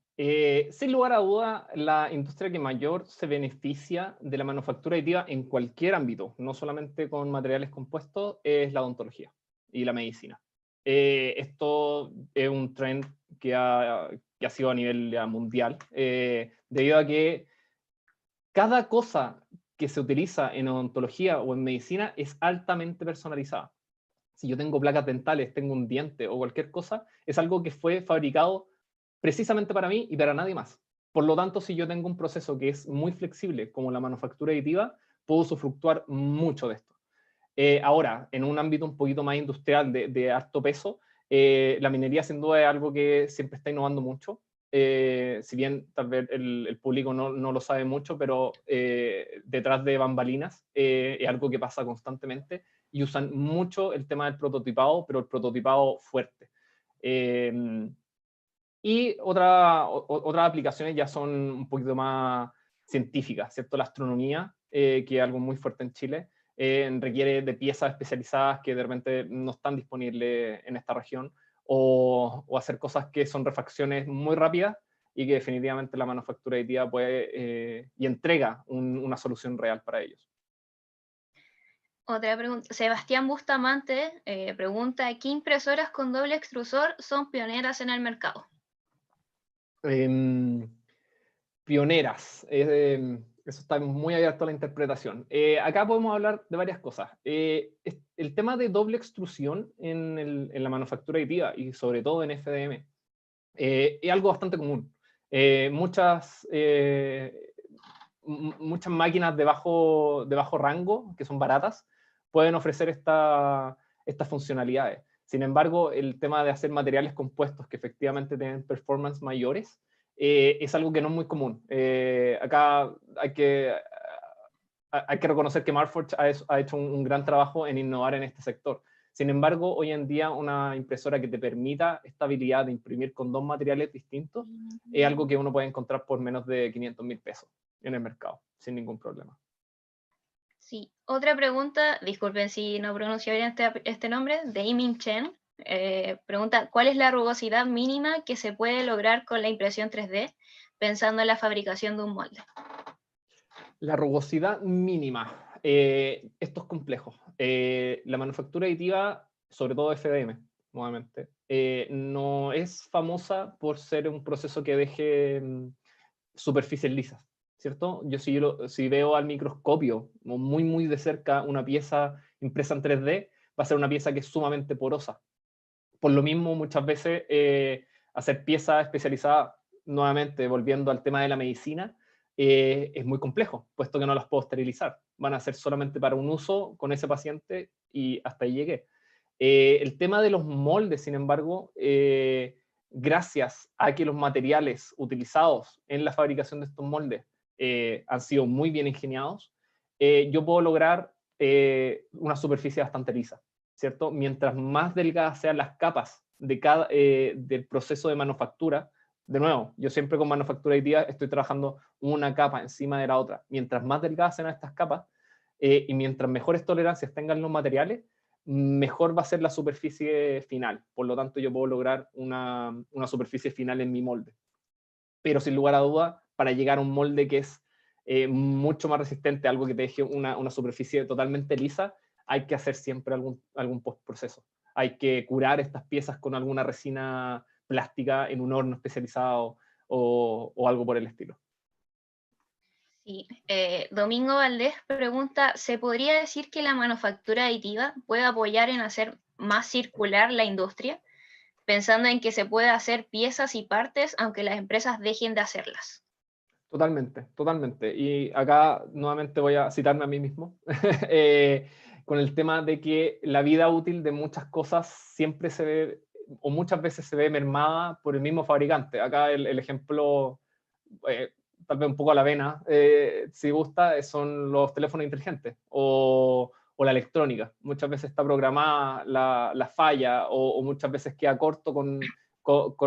Sin lugar a duda, la industria que mayor se beneficia de la manufactura aditiva en cualquier ámbito, no solamente con materiales compuestos, es la odontología y la medicina. Esto es un trend que ha sido a nivel ya mundial, debido a que cada cosa que se utiliza en odontología o en medicina es altamente personalizada. Si yo tengo placas dentales, tengo un diente o cualquier cosa, es algo que fue fabricado precisamente para mí y para nadie más. Por lo tanto, si yo tengo un proceso que es muy flexible, como la manufactura aditiva, puedo usufructuar mucho de esto. Ahora, en un ámbito un poquito más industrial de alto peso, la minería sin duda es algo que siempre está innovando mucho. Si bien tal vez el público no lo sabe mucho, pero detrás de bambalinas es algo que pasa constantemente y usan mucho el tema del prototipado, pero el prototipado fuerte. Y otras aplicaciones ya son un poquito más científicas, ¿cierto? La astronomía, que es algo muy fuerte en Chile, requiere de piezas especializadas que de repente no están disponibles en esta región, o hacer cosas que son refacciones muy rápidas y que definitivamente la manufactura aditiva puede y entrega una solución real para ellos. Otra pregunta, Sebastián Bustamante pregunta, ¿qué impresoras con doble extrusor son pioneras en el mercado? Pioneras. Eso está muy abierto a la interpretación. Acá podemos hablar de varias cosas. El tema de doble extrusión en la manufactura aditiva y sobre todo en FDM es algo bastante común. Muchas máquinas de bajo rango, que son baratas, pueden ofrecer estas funcionalidades. Sin embargo, el tema de hacer materiales compuestos que efectivamente tienen performance mayores es algo que no es muy común. Acá hay que reconocer que Marforge ha hecho un gran trabajo en innovar en este sector. Sin embargo, hoy en día una impresora que te permita esta habilidad de imprimir con dos materiales distintos es algo que uno puede encontrar por menos de 500.000 pesos en el mercado, sin ningún problema. Sí, otra pregunta, disculpen si no pronuncio bien este nombre, de Imin Chen, pregunta, ¿cuál es la rugosidad mínima que se puede lograr con la impresión 3D pensando en la fabricación de un molde? La rugosidad mínima. Esto es complejo. La manufactura aditiva, sobre todo FDM, nuevamente, no es famosa por ser un proceso que deje superficies lisas, ¿cierto? Si veo al microscopio muy de cerca una pieza impresa en 3D, va a ser una pieza que es sumamente porosa. Por lo mismo, muchas veces hacer piezas especializadas, nuevamente volviendo al tema de la medicina, es muy complejo, puesto que no las puedo esterilizar. Van a ser solamente para un uso con ese paciente y hasta ahí llegué. El tema de los moldes, sin embargo, gracias a que los materiales utilizados en la fabricación de estos moldes han sido muy bien ingeniados, yo puedo lograr una superficie bastante lisa, ¿cierto? Mientras más delgadas sean las capas del proceso de manufactura, de nuevo, yo siempre con manufactura aditiva estoy trabajando una capa encima de la otra. Mientras más delgadas sean estas capas y mientras mejores tolerancias tengan los materiales, mejor va a ser la superficie final. Por lo tanto, yo puedo lograr una superficie final en mi molde. Pero sin lugar a duda, para llegar a un molde que es mucho más resistente, algo que te deje una superficie totalmente lisa, hay que hacer siempre algún postproceso. Hay que curar estas piezas con alguna resina plástica en un horno especializado o algo por el estilo. Sí. Domingo Valdés pregunta, ¿se podría decir que la manufactura aditiva puede apoyar en hacer más circular la industria, pensando en que se puede hacer piezas y partes aunque las empresas dejen de hacerlas? Totalmente, totalmente. Y acá nuevamente voy a citarme a mí mismo, con el tema de que la vida útil de muchas cosas siempre se ve, o muchas veces se ve mermada por el mismo fabricante. Acá el ejemplo, eh, tal vez un poco a la vena, si gusta, son los teléfonos inteligentes o la electrónica. Muchas veces está programada la falla o muchas veces queda corto con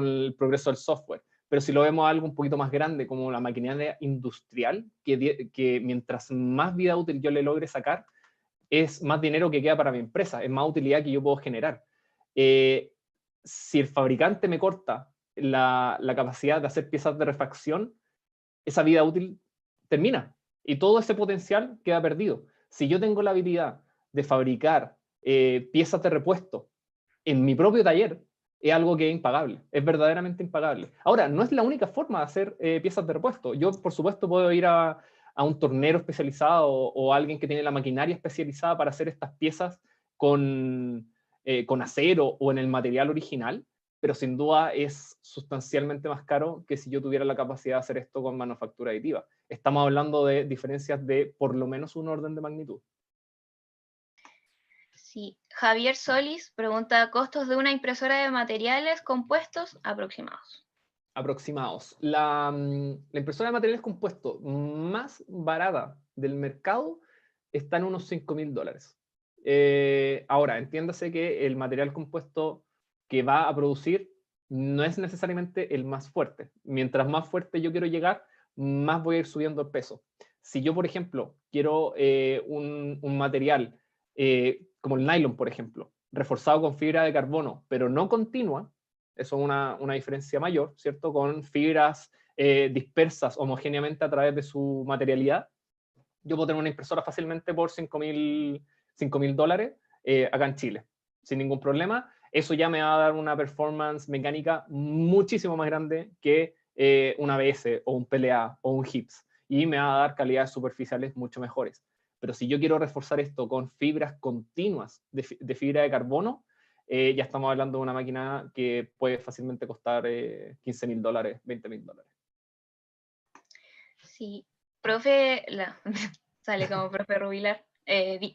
el progreso del software. Pero si lo vemos algo un poquito más grande, como la maquinaria industrial, que mientras más vida útil yo le logre sacar, es más dinero que queda para mi empresa, es más utilidad que yo puedo generar. Si el fabricante me corta la capacidad de hacer piezas de refacción, esa vida útil termina y todo ese potencial queda perdido. Si yo tengo la habilidad de fabricar piezas de repuesto en mi propio taller, es algo que es impagable, es verdaderamente impagable. Ahora, no es la única forma de hacer piezas de repuesto. Yo, por supuesto, puedo ir a un tornero especializado o alguien que tiene la maquinaria especializada para hacer estas piezas con acero o en el material original, pero sin duda es sustancialmente más caro que si yo tuviera la capacidad de hacer esto con manufactura aditiva. Estamos hablando de diferencias de por lo menos un orden de magnitud. Sí. Javier Solis pregunta, ¿costos de una impresora de materiales compuestos aproximados? Aproximados. La impresora de materiales compuestos más barata del mercado está en unos $5.000. Ahora, entiéndase que el material compuesto que va a producir no es necesariamente el más fuerte. Mientras más fuerte yo quiero llegar, más voy a ir subiendo el peso. Si yo, por ejemplo, quiero un material como el nylon, por ejemplo, reforzado con fibra de carbono, pero no continua, eso es una diferencia mayor, ¿cierto? Con fibras dispersas homogéneamente a través de su materialidad. Yo puedo tener una impresora fácilmente por $5.000 acá en Chile, sin ningún problema. Eso ya me va a dar una performance mecánica muchísimo más grande que un ABS o un PLA o un HIPS, y me va a dar calidades superficiales mucho mejores. Pero si yo quiero reforzar esto con fibras continuas de fibra de carbono, ya estamos hablando de una máquina que puede fácilmente costar $15.000, $20.000. Sí, profe, sale como profe Rubilar,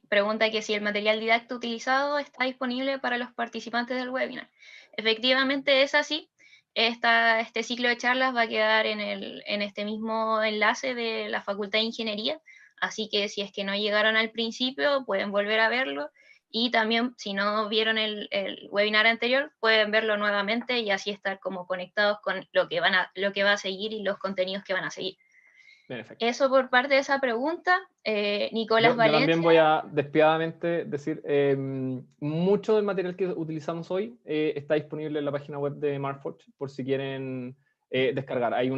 pregunta que si el material didáctico utilizado está disponible para los participantes del webinar. Efectivamente es así. Este ciclo de charlas va a quedar en este mismo enlace de la Facultad de Ingeniería, así que si es que no llegaron al principio, pueden volver a verlo, y también si no vieron el webinar anterior, pueden verlo nuevamente y así estar como conectados con lo que va a seguir y los contenidos que van a seguir. Perfecto. Eso por parte de esa pregunta. Nicolás Yo Valencia. también voy a despiadadamente decir, mucho del material que utilizamos hoy está disponible en la página web de Marforge, por si quieren descargar. Hay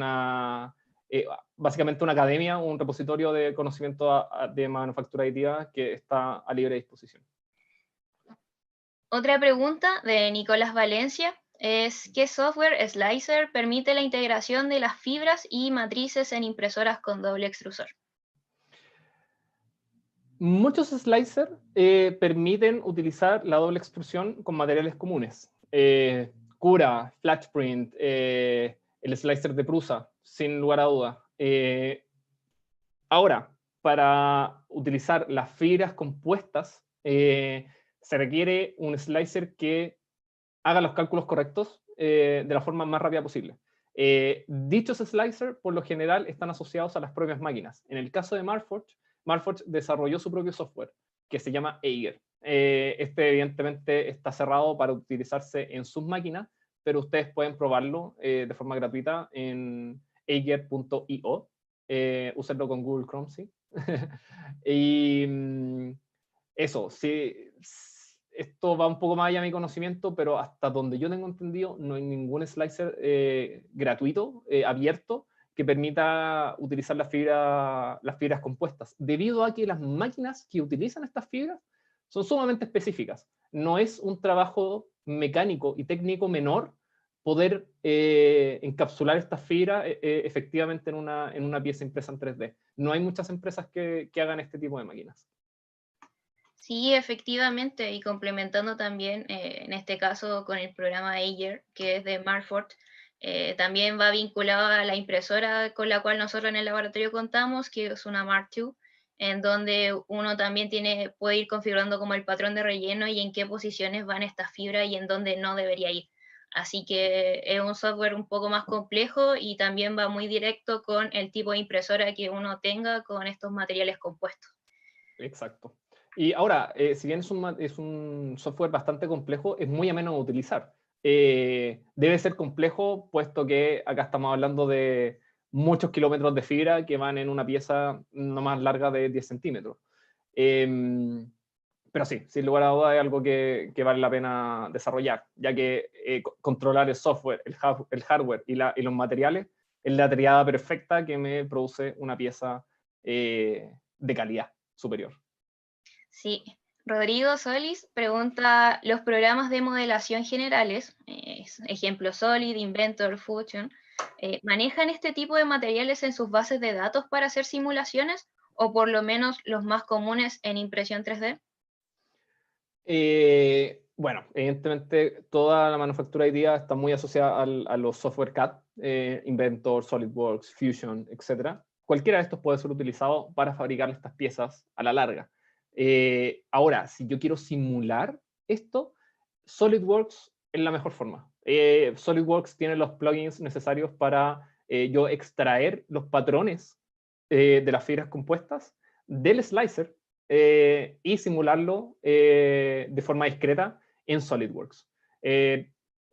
básicamente una academia, un repositorio de conocimiento de manufactura aditiva que está a libre disposición. Otra pregunta de Nicolás Valencia es, ¿qué software Slicer permite la integración de las fibras y matrices en impresoras con doble extrusor? Muchos slicers permiten utilizar la doble extrusión con materiales comunes. Cura, Flatprint, el slicer de Prusa, sin lugar a duda. Ahora, para utilizar las fibras compuestas, se requiere un slicer que haga los cálculos correctos de la forma más rápida posible. Dichos slicers, por lo general, están asociados a las propias máquinas. En el caso de Marforge, Marforge desarrolló su propio software, que se llama Eiger. Este, evidentemente, está cerrado para utilizarse en sus máquinas, pero ustedes pueden probarlo de forma gratuita en eiger.io. Usarlo con Google Chrome, sí. Y eso, sí, esto va un poco más allá de mi conocimiento, pero hasta donde yo tengo entendido, no hay ningún slicer gratuito, abierto, que permita utilizar las fibras compuestas, debido a que las máquinas que utilizan estas fibras son sumamente específicas. No es un trabajo mecánico y técnico menor poder encapsular estas fibras efectivamente en una pieza impresa en 3D. No hay muchas empresas que hagan este tipo de máquinas. Sí, efectivamente, y complementando también, en este caso con el programa Eiger, que es de Marforge, También va vinculado a la impresora con la cual nosotros en el laboratorio contamos, que es una Mark II, en donde uno también puede ir configurando como el patrón de relleno y en qué posiciones van estas fibras y en dónde no debería ir. Así que es un software un poco más complejo y también va muy directo con el tipo de impresora que uno tenga con estos materiales compuestos. Exacto. Y ahora, si bien es un software bastante complejo, es muy ameno de utilizar. Debe ser complejo, puesto que acá estamos hablando de muchos kilómetros de fibra que van en una pieza no más larga de 10 centímetros. Pero sí, sin lugar a dudas es algo que vale la pena desarrollar, ya que controlar el software, el hardware y los materiales es la triada perfecta que me produce una pieza de calidad superior. Sí. Rodrigo Solis pregunta, ¿los programas de modelación generales, ejemplo Solid, Inventor, Fusion, manejan este tipo de materiales en sus bases de datos para hacer simulaciones o por lo menos los más comunes en impresión 3D? Bueno, evidentemente toda la manufactura hoy día está muy asociada a los software CAD, Inventor, SolidWorks, Fusion, etc. Cualquiera de estos puede ser utilizado para fabricar estas piezas a la larga. Ahora, si yo quiero simular esto, SolidWorks es la mejor forma. SolidWorks tiene los plugins necesarios para yo extraer los patrones de las fibras compuestas del slicer y simularlo de forma discreta en SolidWorks.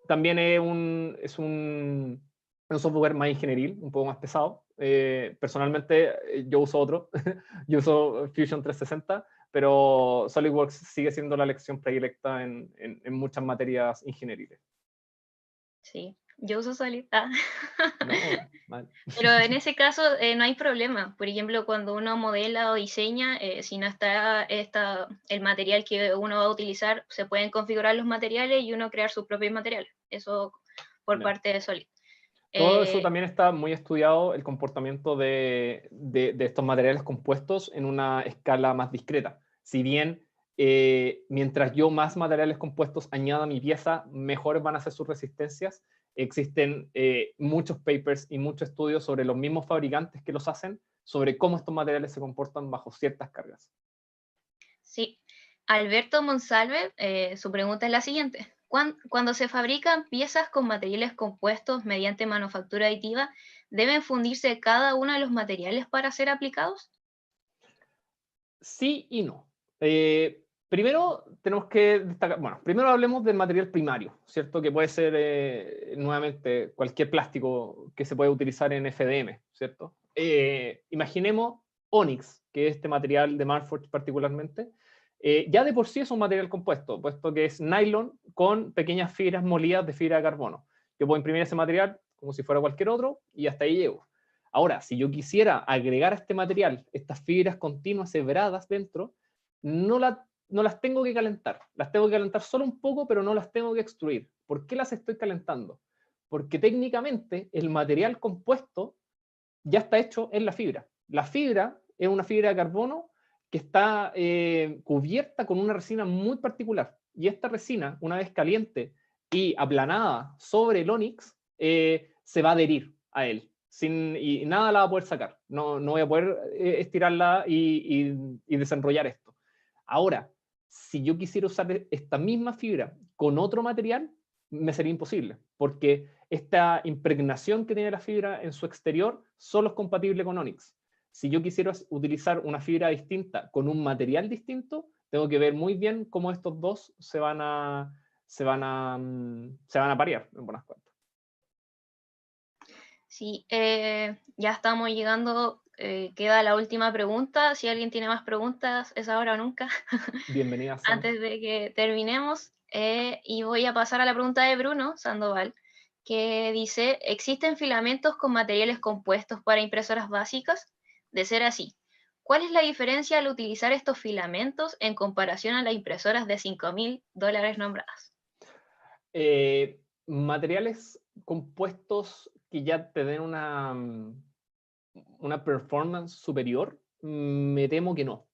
También es un software más ingenieril, un poco más pesado. Personalmente yo uso otro, yo uso Fusion 360, pero SolidWorks sigue siendo la elección predilecta en muchas materias ingenieriles. Sí, yo uso Solid. No, mal. Pero en ese caso no hay problema. Por ejemplo, cuando uno modela o diseña, si no está el material que uno va a utilizar, se pueden configurar los materiales y uno crear sus propios materiales. Eso por No. parte de Solid. Todo eso Eh, también está muy estudiado, el comportamiento de estos materiales compuestos en una escala más discreta. Si bien, mientras yo más materiales compuestos añada a mi pieza, mejores van a ser sus resistencias. Existen muchos papers y muchos estudios sobre los mismos fabricantes que los hacen, sobre cómo estos materiales se comportan bajo ciertas cargas. sí. Alberto Monsalve, su pregunta es la siguiente. Cuando se fabrican piezas con materiales compuestos mediante manufactura aditiva, ¿deben fundirse cada uno de los materiales para ser aplicados? Sí y no. Primero tenemos que destacar, bueno, primero hablemos del material primario, ¿cierto? Que puede ser nuevamente cualquier plástico que se puede utilizar en FDM, ¿cierto? Imaginemos Onyx, que es este material de Marforged particularmente, ya de por sí es un material compuesto, puesto que es nylon con pequeñas fibras molidas de fibra de carbono. Yo puedo imprimir ese material como si fuera cualquier otro y hasta ahí llego. Ahora, si yo quisiera agregar a este material estas fibras continuas hebradas dentro, no las tengo que calentar. Las tengo que calentar solo un poco, pero no las tengo que extruir. ¿Por qué las estoy calentando? Porque técnicamente el material compuesto ya está hecho en la fibra. La fibra es una fibra de carbono que está cubierta con una resina muy particular. Y esta resina, una vez caliente y aplanada sobre el ónix, se va a adherir a él. Y nada la va a poder sacar. No voy a poder estirarla y desenrollar esto. Ahora, si yo quisiera usar esta misma fibra con otro material, me sería imposible, porque esta impregnación que tiene la fibra en su exterior solo es compatible con Onyx. Si yo quisiera utilizar una fibra distinta con un material distinto, tengo que ver muy bien cómo estos dos se van a parear, en buenas cuentas. Sí, ya estamos llegando, queda la última pregunta. Si alguien tiene más preguntas, es ahora o nunca, Bienvenida, Sam. antes de que terminemos. Y voy a pasar a la pregunta de Bruno Sandoval, que dice, ¿existen filamentos con materiales compuestos para impresoras básicas? De ser así, ¿cuál es la diferencia al utilizar estos filamentos en comparación a las impresoras de $5.000 nombradas? Materiales compuestos que ya te den una performance superior, me temo que no.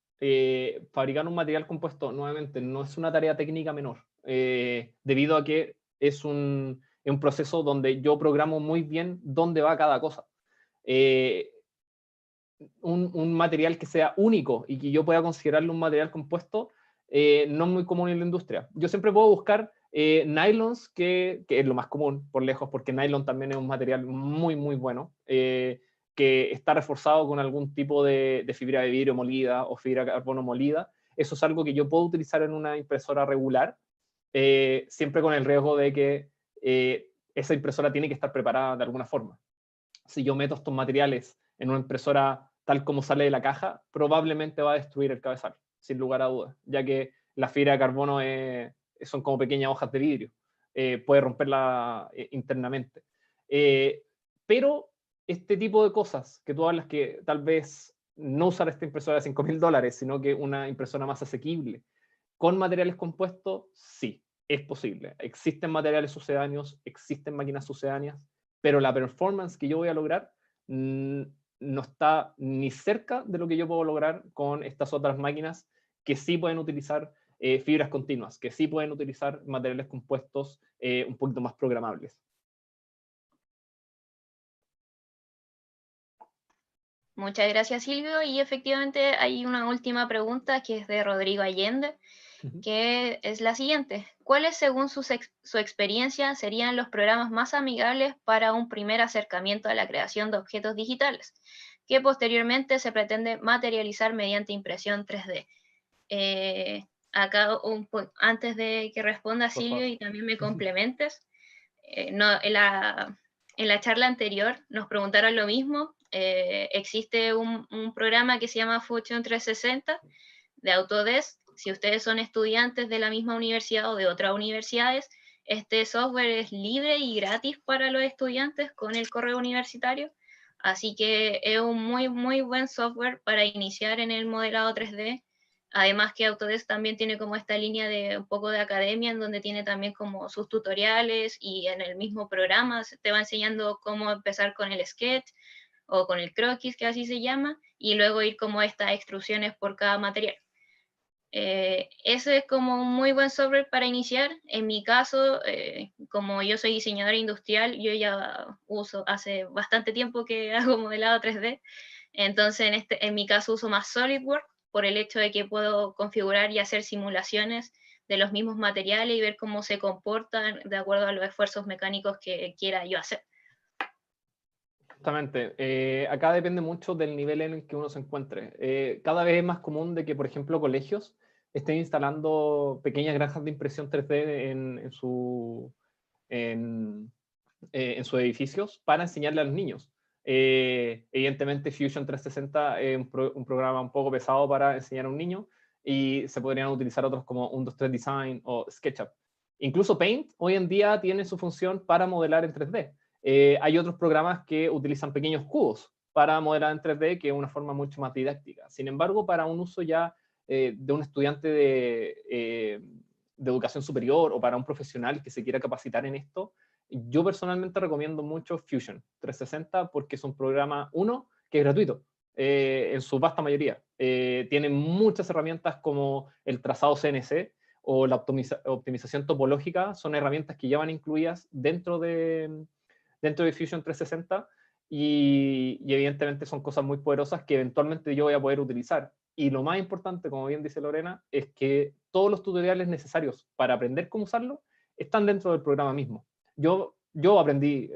Fabricar un material compuesto, nuevamente, no es una tarea técnica menor, debido a que Es un proceso donde yo programo muy bien dónde va cada cosa. Un material que sea único y que yo pueda considerarlo un material compuesto, no es muy común en la industria. Yo siempre puedo buscar nylons, que es lo más común por lejos, porque nylon también es un material muy, muy bueno, que está reforzado con algún tipo de fibra de vidrio molida o fibra de carbono molida. Eso es algo que yo puedo utilizar en una impresora regular, siempre con el riesgo de que esa impresora tiene que estar preparada de alguna forma. Si yo meto estos materiales en una impresora tal como sale de la caja, probablemente va a destruir el cabezal, sin lugar a dudas, ya que la fibra de carbono son como pequeñas hojas de vidrio, puede romperla internamente. Pero este tipo de cosas que tú hablas, que tal vez no usar esta impresora de $5.000, sino que una impresora más asequible, con materiales compuestos, sí, es posible. Existen materiales sucedáneos, existen máquinas sucedáneas, pero la performance que yo voy a lograr no está ni cerca de lo que yo puedo lograr con estas otras máquinas que sí pueden utilizar fibras continuas, que sí pueden utilizar materiales compuestos un poquito más programables. Muchas gracias, Silvio. Y efectivamente hay una última pregunta que es de Rodrigo Allende, que es la siguiente. ¿Cuáles, según su experiencia, serían los programas más amigables para un primer acercamiento a la creación de objetos digitales, que posteriormente se pretende materializar mediante impresión 3D? Acá, antes de que responda Silvio y también me complementes, en la charla anterior nos preguntaron lo mismo. Existe un programa que se llama Fusion 360 de Autodesk. Si ustedes son estudiantes de la misma universidad o de otras universidades, este software es libre y gratis para los estudiantes con el correo universitario. Así que es un muy, muy buen software para iniciar en el modelado 3D. Además que Autodesk también tiene como esta línea de un poco de academia, en donde tiene también como sus tutoriales, y en el mismo programa te va enseñando cómo empezar con el sketch o con el croquis, que así se llama, y luego ir como estas extrusiones por cada material. Ese es como un muy buen software para iniciar. En mi caso, como yo soy diseñadora industrial, yo ya uso, hace bastante tiempo que hago modelado 3D, entonces en mi caso uso más SolidWorks, por el hecho de que puedo configurar y hacer simulaciones de los mismos materiales y ver cómo se comportan de acuerdo a los esfuerzos mecánicos que quiera yo hacer. Justamente, acá depende mucho del nivel en el que uno se encuentre. Cada vez es más común de que, por ejemplo, colegios estén instalando pequeñas granjas de impresión 3D en sus edificios para enseñarle a los niños. Evidentemente, Fusion 360 es un programa un poco pesado para enseñar a un niño, y se podrían utilizar otros como 123 Design o SketchUp. Incluso Paint hoy en día tiene su función para modelar en 3D. Hay otros programas que utilizan pequeños cubos para modelar en 3D, que es una forma mucho más didáctica. Sin embargo, para un uso ya de un estudiante de educación superior o para un profesional que se quiera capacitar en esto, yo personalmente recomiendo mucho Fusion 360 porque es un programa, uno, que es gratuito, en su vasta mayoría. Tiene muchas herramientas como el trazado CNC o la optimización topológica, son herramientas que ya van incluidas dentro de Fusion 360, y evidentemente son cosas muy poderosas que eventualmente yo voy a poder utilizar. Y lo más importante, como bien dice Lorena, es que todos los tutoriales necesarios para aprender cómo usarlo están dentro del programa mismo. Yo aprendí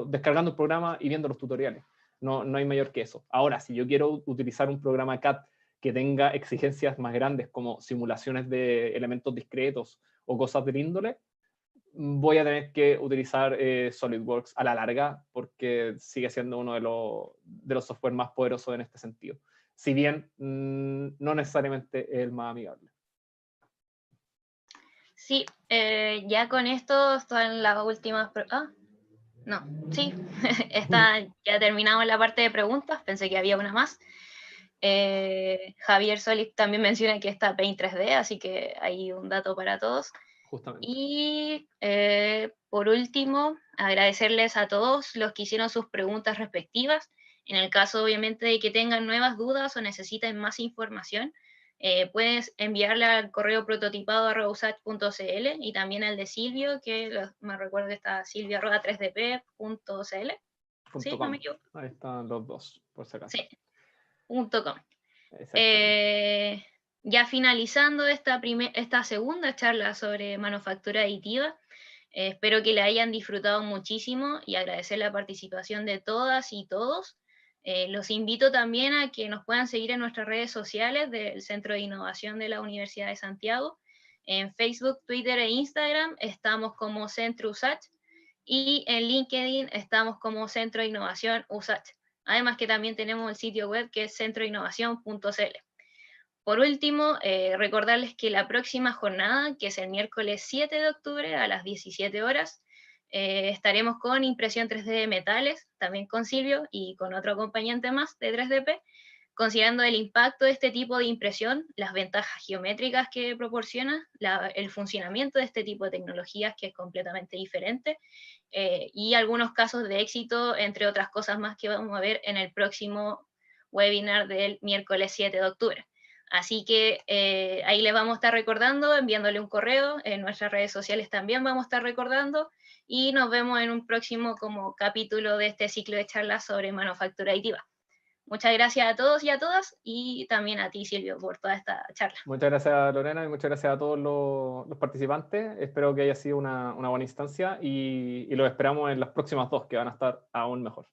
descargando el programa y viendo los tutoriales. No hay mayor que eso. Ahora, si yo quiero utilizar un programa CAD que tenga exigencias más grandes, como simulaciones de elementos discretos o cosas del índole, voy a tener que utilizar SolidWorks a la larga, porque sigue siendo uno de los software más poderosos en este sentido. Si bien no necesariamente es el más amigable. Sí, ya con esto están las últimas... no, sí, ya terminamos la parte de preguntas, pensé que había una más. Javier Solís también menciona que está Paint 3D, así que hay un dato para todos. Justamente. Y por último, agradecerles a todos los que hicieron sus preguntas respectivas. En el caso, obviamente, de que tengan nuevas dudas o necesiten más información, Puedes enviarle al correo prototipado@usach.cl y también al de Silvio, que me recuerdo que está silvio@3dp.cl. ¿Sí? ¿No me .com. equivoco? Ahí están los dos, por si acaso. Sí, .com. Exactamente. Ya finalizando esta segunda charla sobre manufactura aditiva, espero que la hayan disfrutado muchísimo y agradecer la participación de todas y todos. Los invito también a que nos puedan seguir en nuestras redes sociales del Centro de Innovación de la Universidad de Santiago. En Facebook, Twitter e Instagram estamos como Centro USACH y en LinkedIn estamos como Centro de Innovación USACH. Además que también tenemos el sitio web que es centroinnovación.cl. Por último, recordarles que la próxima jornada, que es el miércoles 7 de octubre a las 17 horas, estaremos con impresión 3D de metales, también con Silvio y con otro acompañante más de 3DP, considerando el impacto de este tipo de impresión, las ventajas geométricas que proporciona, el funcionamiento de este tipo de tecnologías que es completamente diferente, y algunos casos de éxito, entre otras cosas más que vamos a ver en el próximo webinar del miércoles 7 de octubre. Así que ahí les vamos a estar recordando, enviándole un correo, en nuestras redes sociales también vamos a estar recordando, y nos vemos en un próximo como capítulo de este ciclo de charlas sobre manufactura aditiva. Muchas gracias a todos y a todas, y también a ti, Silvio, por toda esta charla. Muchas gracias, Lorena, y muchas gracias a todos los participantes. Espero que haya sido una buena instancia y los esperamos en las próximas dos, que van a estar aún mejor.